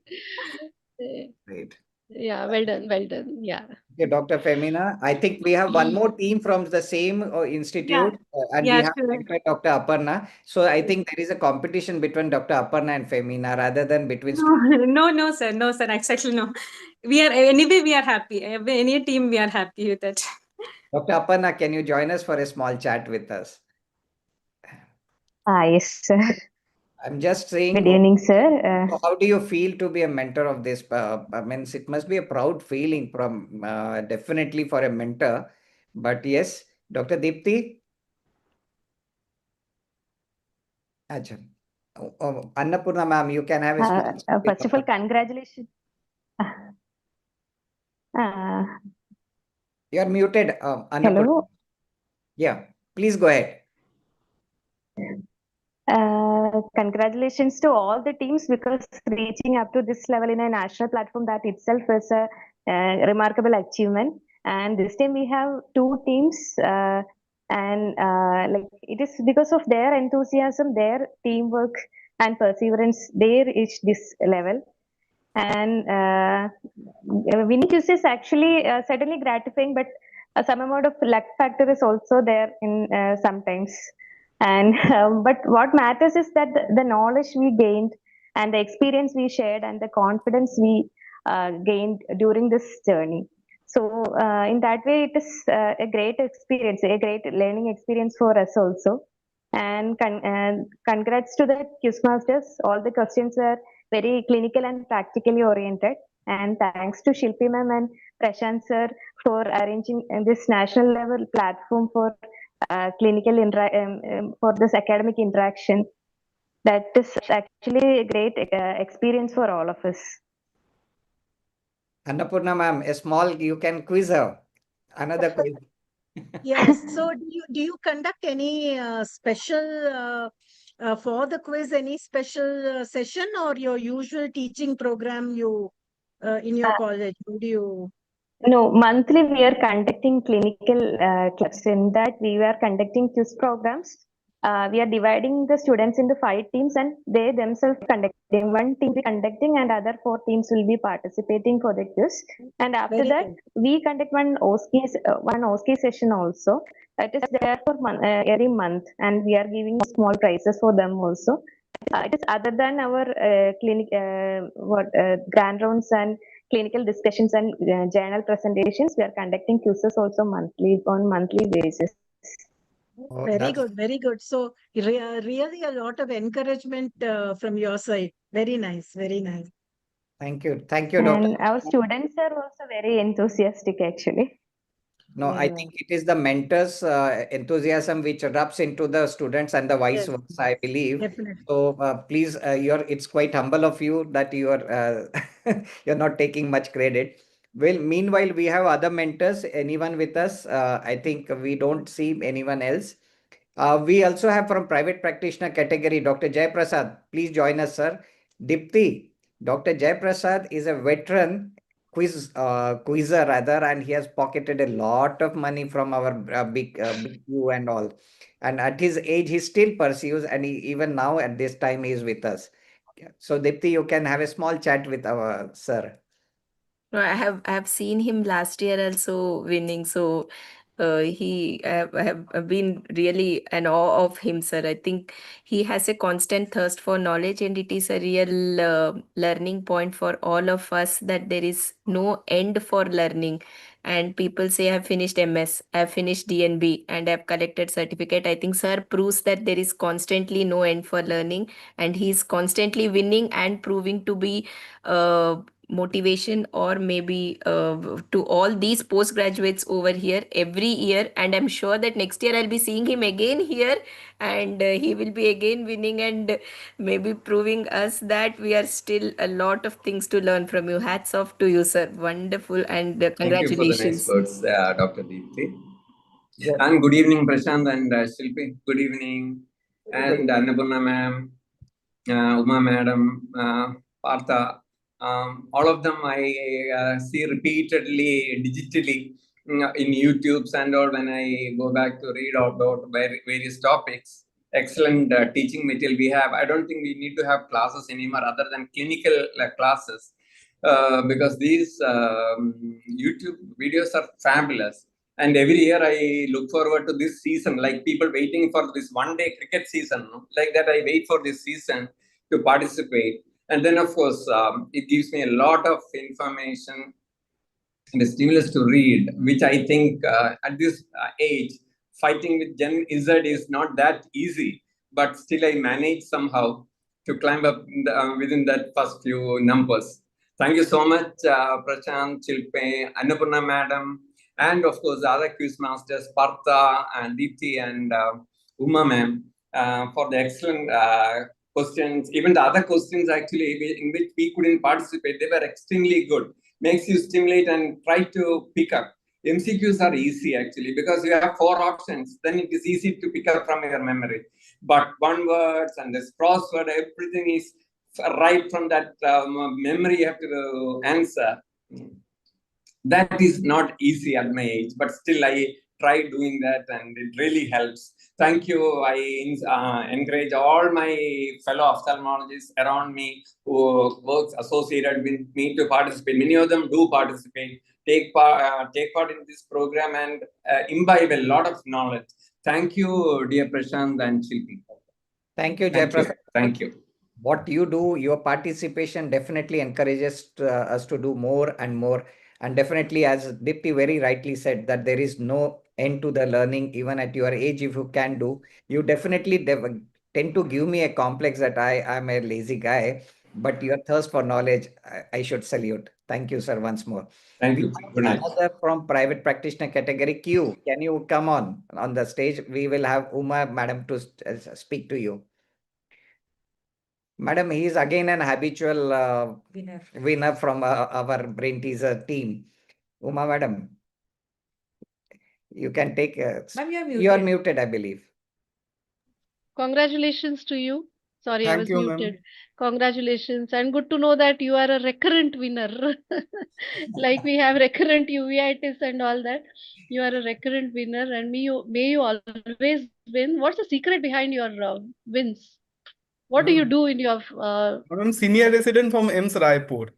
Eh, Great. Yeah, well done, well done. Yeah. Okay, Dr. Femina. I think we have one more team from the same Yeah, institute, and we yeah, have sure. Dr. Aparna. So I think there is a competition between Dr. Aparna and Femina rather than between No, no, no, sir. No, sir. Exactly, no. We are anyway. We are happy. Any team, we are happy with it. Dr. Aparna, can you join us for a small chat with us? Yes, sir. I'm just saying, Good evening, sir. how do you feel to be a mentor of this? I mean, it must be a proud feeling from definitely for a mentor. But yes, Dr. Deepthi. Acha. Annapurna ma'am, you can have a small chat with First of all, Aparna. congratulations. Uh, You're muted, Annapurna. Hello. Yeah, please go ahead. Congratulations to all the teams because reaching up to this level in a national platform, that itself is a remarkable achievement. And this time we have two teams, and like it is because of their enthusiasm, their teamwork, and perseverance they reached this level. And winning choice is actually certainly gratifying, but some amount of luck factor is also there in sometimes. And but what matters is that the knowledge we gained and the experience we shared and the confidence we gained during this journey. So in that way, it is a great experience, a great learning experience for us also. And congrats to the quiz masters. All the questions were very clinical and practically oriented. And thanks to Shilpi ma'am and Prashant sir for arranging this national level platform for clinical for this academic interaction. That is actually a great experience for all of us. Annapurna ma'am, a small, you can quiz her. Another quiz. Yes. So do you conduct any special for the quiz, any special session or your usual teaching program you in your college? Do you? No, monthly we are conducting clinical clubs. In that we were conducting quiz programs. We are dividing the students into 5 teams and they themselves conducting. One team will be conducting and other 4 teams will be participating for the quiz. And after Very that, good. we conduct one OSCE session also. That is there for every month, and we are giving small prizes for them also. It is other than our grand rounds and clinical discussions and journal presentations. We are conducting quizzes also on monthly basis. Oh, Very that's good, very good. So really a lot of encouragement from your side. Very nice, very nice. Thank you, Dr. And our students are also very enthusiastic actually. No, I think it is the mentors' enthusiasm which rubs into the students and the vice Yes, versa, I believe. definitely. So please, it's quite humble of you that you are you're not taking much credit. Well, meanwhile, we have other mentors. Anyone with us? I think we don't see anyone else. We also have from private practitioner category, Dr. Jay Prasad. Please join us, sir. Dipti, Dr. Jay Prasad is a veteran quizzer rather, and he has pocketed a lot of money from our big U and all. And at his age, he still pursues, and even now at this time, he is with us. So, Dipti, you can have a small chat with our sir. No, I have seen him last year also winning. So I have been really in awe of him, sir. I think he has a constant thirst for knowledge, and it is a real learning point for all of us that there is no end for learning. And people say I've finished MS, I've finished DNB, and I've collected certificate. I think sir proves that there is constantly no end for learning, and he's constantly winning and proving to be motivation, or maybe to all these postgraduates over here every year. And I'm sure that next year I'll be seeing him again here, and he will be again winning and maybe proving us that we are still a lot of things to learn from you. Hats off to you, sir. Wonderful, and Thank you for the nice congratulations. words, Dr. Deepthi. And good evening, Prashant and Shilpi. Good evening. And Annapurna ma'am, Uma madam, Partha. All of them I see repeatedly, digitally in YouTubes and all when I go back to read about various topics. Excellent teaching material we have. I don't think we need to have classes anymore other than clinical classes because these YouTube videos are fabulous. And every year I look forward to this season, like people waiting for this one-day cricket season. Like that, I wait for this season to participate. And then, of course, it gives me a lot of information and a stimulus to read, which I think at this age, fighting with Gen Z is not that easy. But still, I manage somehow to climb up within that first few numbers. Thank you so much, Prashant, Chilpe, Annapurna madam, and of course, the other quiz masters, Partha and Deepthi and Uma ma'am, for the excellent questions. Even the other questions, actually, in which we couldn't participate, they were extremely good. makes you stimulate and try to pick up. MCQs are easy actually because you have 4 options. Then it is easy to pick up from your memory. But one words and this crossword, everything is right from that memory you have to answer. That is not easy at my age, but still I try doing that and it really helps. Thank you. I encourage all my fellow ophthalmologists around me who works associated with me to participate. Many of them do participate, take part in this program and imbibe a lot of knowledge. Thank you, dear Prashant and Shilpi. Thank you, Thank you. Jaiprakash. Thank you. What you do, your participation definitely encourages us to do more and more. And definitely, as Dipti very rightly said, that there is no end to the learning, even at your age, if you can do. You definitely tend to give me a complex that I am a lazy guy, but your thirst for knowledge, I should salute. Thank you, sir, once more. Thank We you. have Good night. another from private practitioner category. Q, can you come on the stage? We will have Uma madam to speak to you. Madam, he is again an habitual winner from our brain teaser team. Uma madam, you can take. Ma'am, you are You are muted. muted, I believe. Congratulations to you. Sorry, I Thank was you, ma'am. muted. Congratulations, and good to know that you are a recurrent winner. Like we have recurrent uveitis and all that. You are a recurrent winner, and may you always win. What's the secret behind your wins? What do you Ma'am, do in your I'm senior resident from EMS Raipur,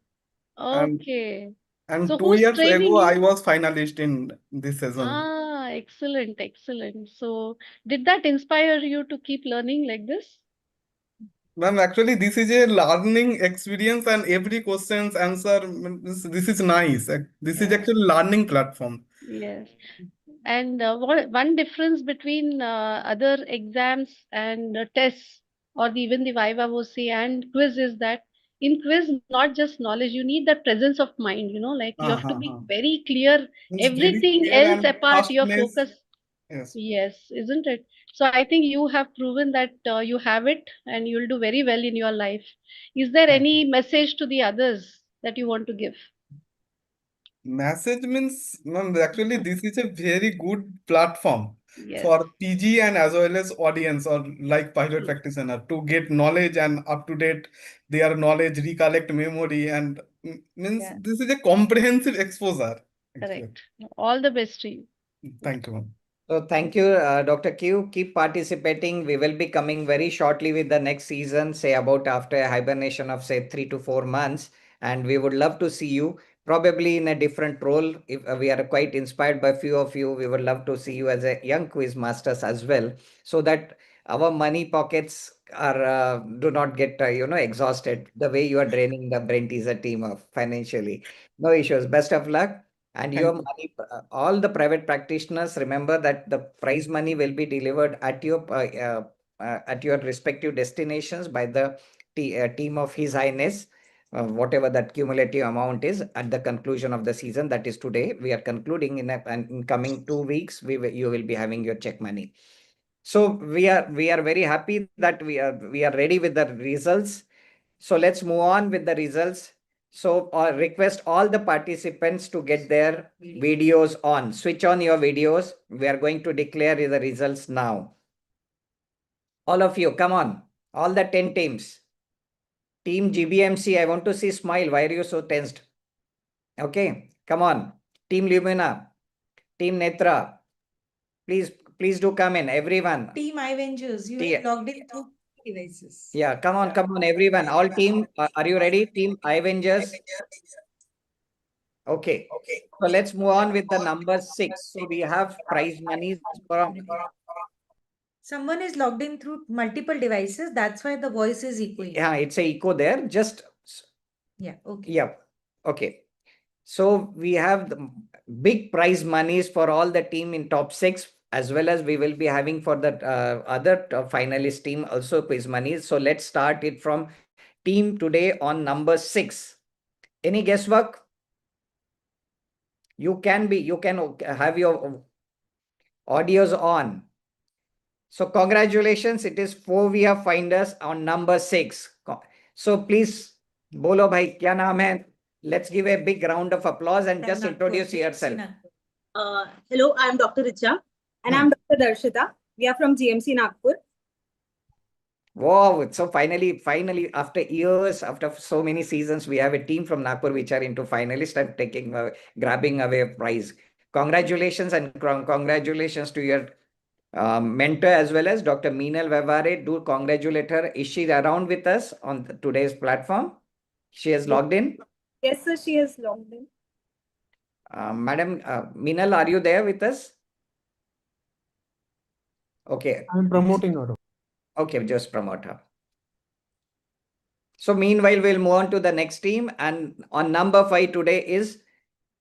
and Okay. and So two who's years training ago I you? was finalist in this season. Ah, excellent, excellent. So did that inspire you to keep learning like this? Ma'am, actually, this is a learning experience, and every question's answer, this is nice. This is Yeah. actually learning platform. Yes. And one difference between other exams and tests or even the Viva VOC and quiz is that in quiz, not just knowledge, you need that presence of mind, like you have to be very clear, It's very everything clear else and apart, your fastness. focus. Yes. Yes, isn't it? So I think you have proven that you have it and you'll do very well in your life. Is there any message to the others that you want to give? Message means, ma'am, actually, this is a very good platform Yes. for PG and as well as audience or like private practitioner to get knowledge and up to date their knowledge, recollect memory, and means Yeah. this is a comprehensive exposure. Actually. Correct. All the best to you. Thank you, ma'am. So thank you, Dr. Q. Keep participating. We will be coming very shortly with the next season, say about after a hibernation of say 3 to 4 months. And we would love to see you probably in a different role. If we are quite inspired by few of you, we would love to see you as a young quiz masters as well, so that our money pockets are do not get exhausted the way you are draining the brain teaser team of financially. No issues. Best of luck. And your Thank you. money, all the private practitioners, remember that the prize money will be delivered at your respective destinations by the team of His Highness, whatever that cumulative amount is at the conclusion of the season. That is today. We are concluding and in coming 2 weeks. You will be having your check money. So we are very happy that we are ready with the results. So let's move on with the results. So request all the participants to get their videos on. Switch on your videos. We are going to declare the results now. All of you, come on. All the 10 teams. Team GBMC, I want to see smile. Why are you so tensed? Okay, come on. Team Lumina, Team Netra. Please do come in, everyone. Team Avengers, you have logged in through devices. Yeah, come on, everyone. All team, are you ready? Team Avengers. Okay. So let's move on with the number 6. So we have prize monies from. Someone is logged in through multiple devices. That's why the voice is echoing. Yeah, it's a echo there. Just. Yeah, okay. Yeah. Okay. So we have the big prize monies for all the team in top 6, as well as we will be having for the other finalist team also quiz monies. So let's start it from team today on number 6. Any guesswork? You can have your audios on. So congratulations, it is Fovea Finders on number 6. So please, bolo bhai, kya naam hai? Let's give a big round of applause and just introduce yourself. Hello, I'm Dr. Richa and I'm Dr. Darshita. We are from GMC Nagpur. Wow, so finally, after years, after so many seasons, we have a team from Nagpur which are into finalists and grabbing away a prize. Congratulations and congratulations to your mentor as well as Dr. Meenal Vevare. Do congratulate her. Is she around with us on today's platform? She has logged in. Yes, sir, she has logged in. Madam Meenal, are you there with us? Okay. I'm promoting her. Okay, just promote her. So meanwhile, we'll move on to the next team. And on number 5 today is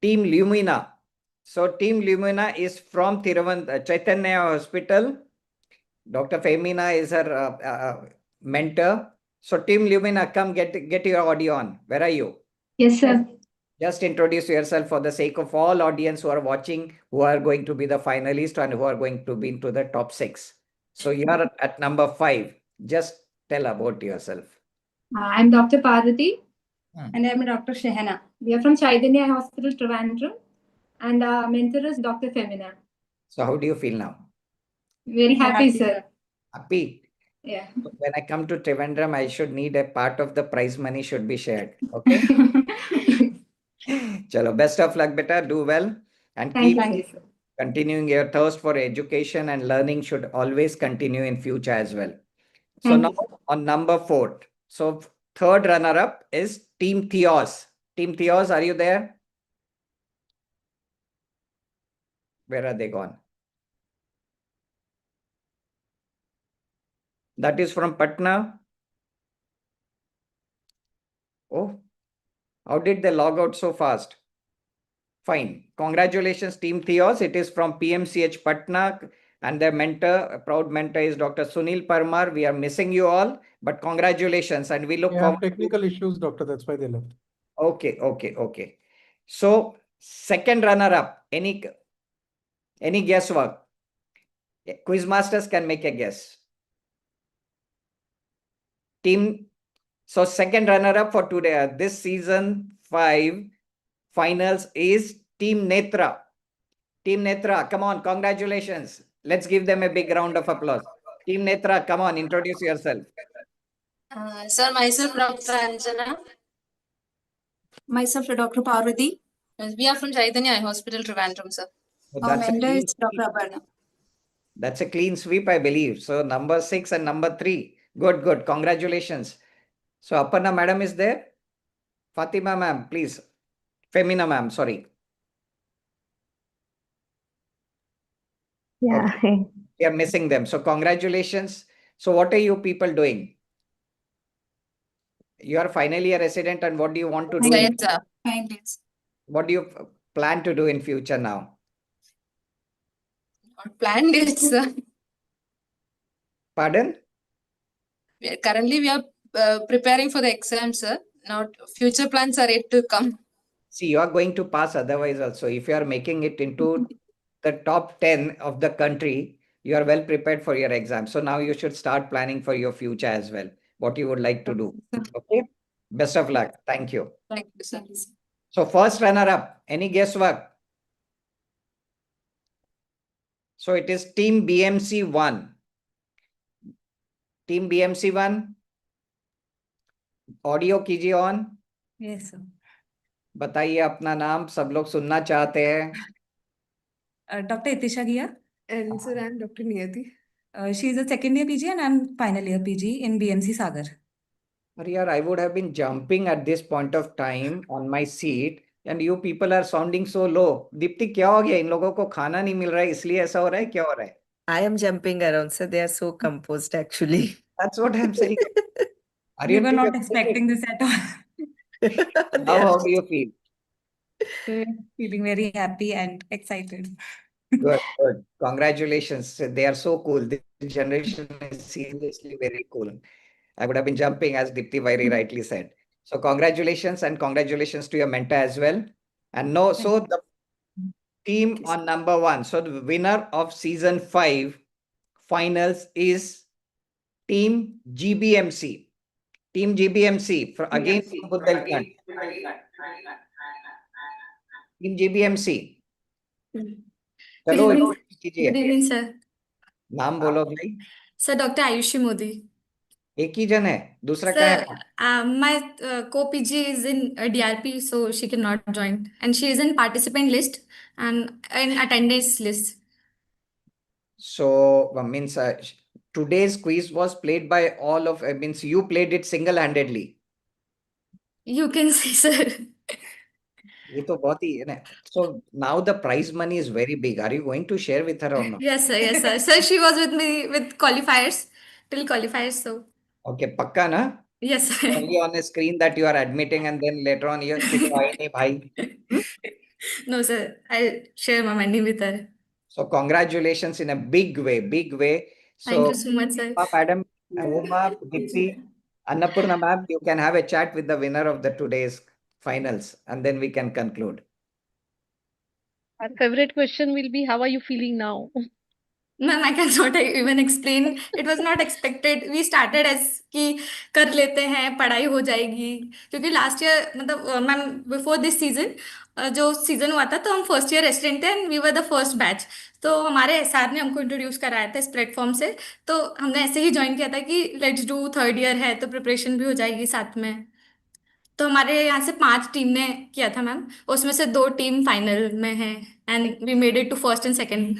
Team Lumina. So Team Lumina is from Chaitanya Hospital. Dr. Femina is her mentor. So Team Lumina, come get your audio on. Where are you? Yes, sir. Just introduce yourself for the sake of all audience who are watching, who are going to be the finalists and who are going to be into the top 6. So you are at number 5. Just tell about yourself. I'm Dr. Parvati and I'm Dr. Shehana. We are from Chaitanya Hospital, Trivandrum, and our mentor is Dr. Femina. So how do you feel now? Very happy, sir. Happy? Yeah. When I come to Trivandrum, I should need a part of the prize money should be shared. Okay? Chalo, best of luck, beta. Do well. And keep continuing your thirst for education and learning should always continue in future as well. So now on number 4. So third runner-up is Team Theos. Team Theos, are you there? Where are they gone? That is from Patna. Oh, how did they log out so fast? Fine. Congratulations, Team Theos. It is from PMCH Patna. And their mentor, a proud mentor, is Dr. Sunil Parmar. We are missing you all, but congratulations. And we look forward. Technical issues, doctor. That's why they left. Okay. So, second runner-up. Any guesswork? Quiz masters can make a guess. Team. So, second runner-up for today, this season 5 finals is Team Netra. Team Netra, come on, congratulations. Let's give them a big round of applause. Team Netra, come on, introduce yourself. Sir, myself, Dr. Anjana. Myself, Dr. Parvati. We are from Chaitanya Eye Hospital, Trivandrum, sir. So Our mentor is Dr. Aparna. That's a clean sweep, I believe. So number 6 and number 3. Good. Congratulations. So Aparna madam is there? Fatima ma'am, please. Femina ma'am, sorry. Yeah. Okay. We are missing them. So congratulations. So what are you people doing? You are finally a resident and what do you want to do? Yes, sir. What do you plan to do in future now? Not planned it, sir. Pardon? Currently, we are preparing for the exam, sir. Not future plans are yet to come. See, you are going to pass otherwise also. If you are making it into the top 10 of the country, you are well prepared for your exam. So now you should start planning for your future as well, what you would like to do. Okay. Best of luck. Thank you. Thank you, sir. So first runner up, any guesswork? So it is Team BMC 1. Team BMC 1. Audio कीजिए on. Yes, sir. बताइए अपना नाम, सब लोग सुनना चाहते हैं. Dr. Itisha Gia. And sir, I'm Dr. Niyati. She is a second year PG and I'm final year PG in BMC Sagar. Yaar, I would have been jumping at this point of time on my seat and you people are sounding so low. Dipti, क्या हो गया? इन लोगों को खाना नहीं मिल रहा है इसलिए ऐसा हो रहा है? क्या हो रहा है? I am jumping around, sir. They are so composed, actually. That's what I'm saying. We were not expecting this at all. How do you feel? Feeling very happy and excited. Good. Congratulations. They are so cool. This generation is seriously very cool. I would have been jumping, as Dipti very rightly said. So congratulations and congratulations to your mentor as well. And so the team on number 1. So the winner of season 5 finals is Team GBMC. Team GBMC again from Bundelkhand. Team GBMC. Good चलो evening. कीजिए. Good evening, sir. नाम बोलो भाई. Sir, Dr. Ayushi Modi. एक ही जन है, दूसरा Sir, क्या है? my co-PG is in DRP, so she cannot join. And she is in participant list and in attendance list. So means today's quiz was played by all of means you played it single-handedly. You can say, sir. ये तो बहुत ही है ना. So now the prize money is very big. Are you going to share with her or not? Yes, sir. Yes, sir. Sir, she was with me with qualifiers till qualifiers. So Okay, पक्का ना? yes, sir. Only on a screen that you are admitting and then later on you कि तो आई नहीं भाई. No, sir. I'll share my money with her. So congratulations in a big way, big way. Thank So you so much, sir. Madam, Uma, Dipti, Annapurna ma'am, you can have a chat with the winner of the today's finals and then we can conclude. Our favorite question will be, how are you feeling now? Ma'am, I cannot even explain. It was not expected. We started as कि कर लेते हैं, पढ़ाई हो जाएगी. क्योंकि last year मतलब ma'am before this season जो सीजन हुआ था तो हम फर्स्ट ईयर रेसिडेंट थे and we were the first batch. तो हमारे एसआर ने हमको इंट्रोड्यूस कराया था इस प्लेटफॉर्म से. तो हमने ऐसे ही ज्वाइन किया था कि लेट्स डू थर्ड ईयर है तो प्रिपरेशन भी हो जाएगी साथ में. तो हमारे यहाँ से 5 टीम ने किया था मैम. उसमें से 2 टीम फाइनल में है and we made it to first and second.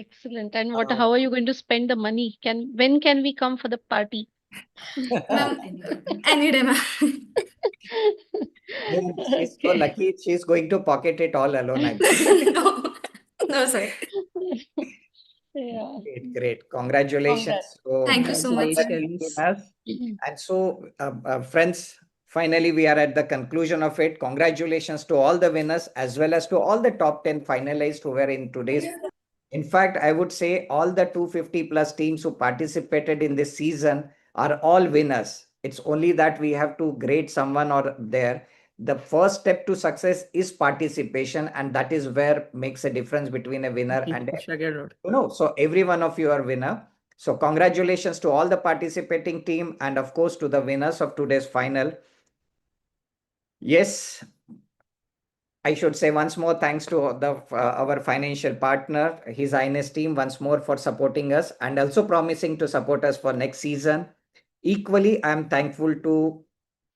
Excellent. And how are you going to spend the money? When can we come for the party? Ma'am, any day, ma'am. She's so lucky. She's going to pocket it all alone. No, sir. Yeah. Great. Congratulations. So, Thank you so much, sir. And so, friends, finally, we are at the conclusion of it. Congratulations to all the winners as well as to all the top 10 finalists who were in today's. In fact, I would say all the 250 plus teams who participated in this season are all winners. It's only that we have to grade someone or there. The first step to success is participation, and that is where makes a difference between a winner and so every one of you are winner. So congratulations to all the participating team and of course to the winners of today's final. Yes, I should say once more thanks to our financial partner, His Highness team, once more for supporting us and also promising to support us for next season. Equally, I am thankful to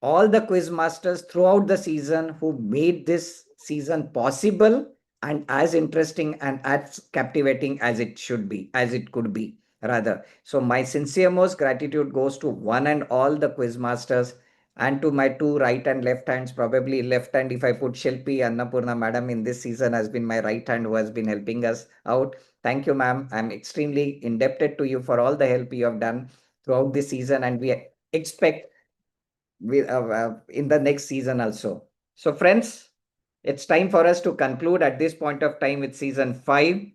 all the quiz masters throughout the season who made this season possible and as interesting and as captivating as it should be, as it could be rather. So my sincere most gratitude goes to one and all the quiz masters and to my two right and left hands, probably left hand if I put Shilpi, Annapurna madam in this season has been my right hand who has been helping us out. Thank you, ma'am. I'm extremely indebted to you for all the help you have done throughout this season and we expect in the next season also. So friends, it's time for us to conclude at this point of time with season 5.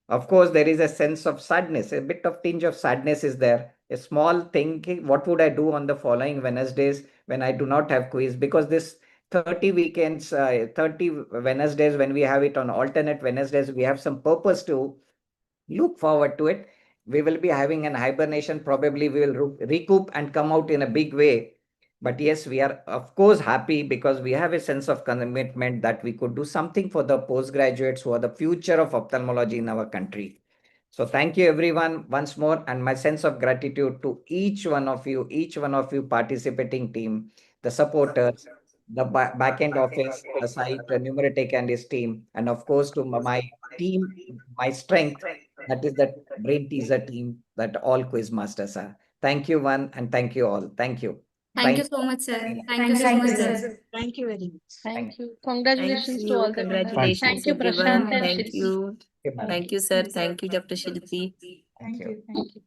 Of course, there is a sense of sadness, a bit of tinge of sadness is there. A small thing, what would I do on the following Wednesdays when I do not have quiz? Because this 30 weekends, 30 Wednesdays, when we have it on alternate Wednesdays, we have some purpose to look forward to it. We will be having an hibernation. Probably we will recoup and come out in a big way. But yes, we are of course happy because we have a sense of commitment that we could do something for the postgraduates who are the future of ophthalmology in our country. So thank you everyone once more and my sense of gratitude to each one of you participating team, the supporters, the back-end office, the site, the numeratic and his team, and of course to my team, my strength, that is the brain teaser team that all quiz masters are. Thank you one and thank you all. Thank you. Thank you so much, sir. Thank you so much, sir. Thank you very much. Thank you. Thank Congratulations to all you. the winners. Congratulations, Thank you, everyone. Prashant and Thank Shilpi. you. Thank you, sir. Thank you, Dr. Shilpi. Thank you. Thank you.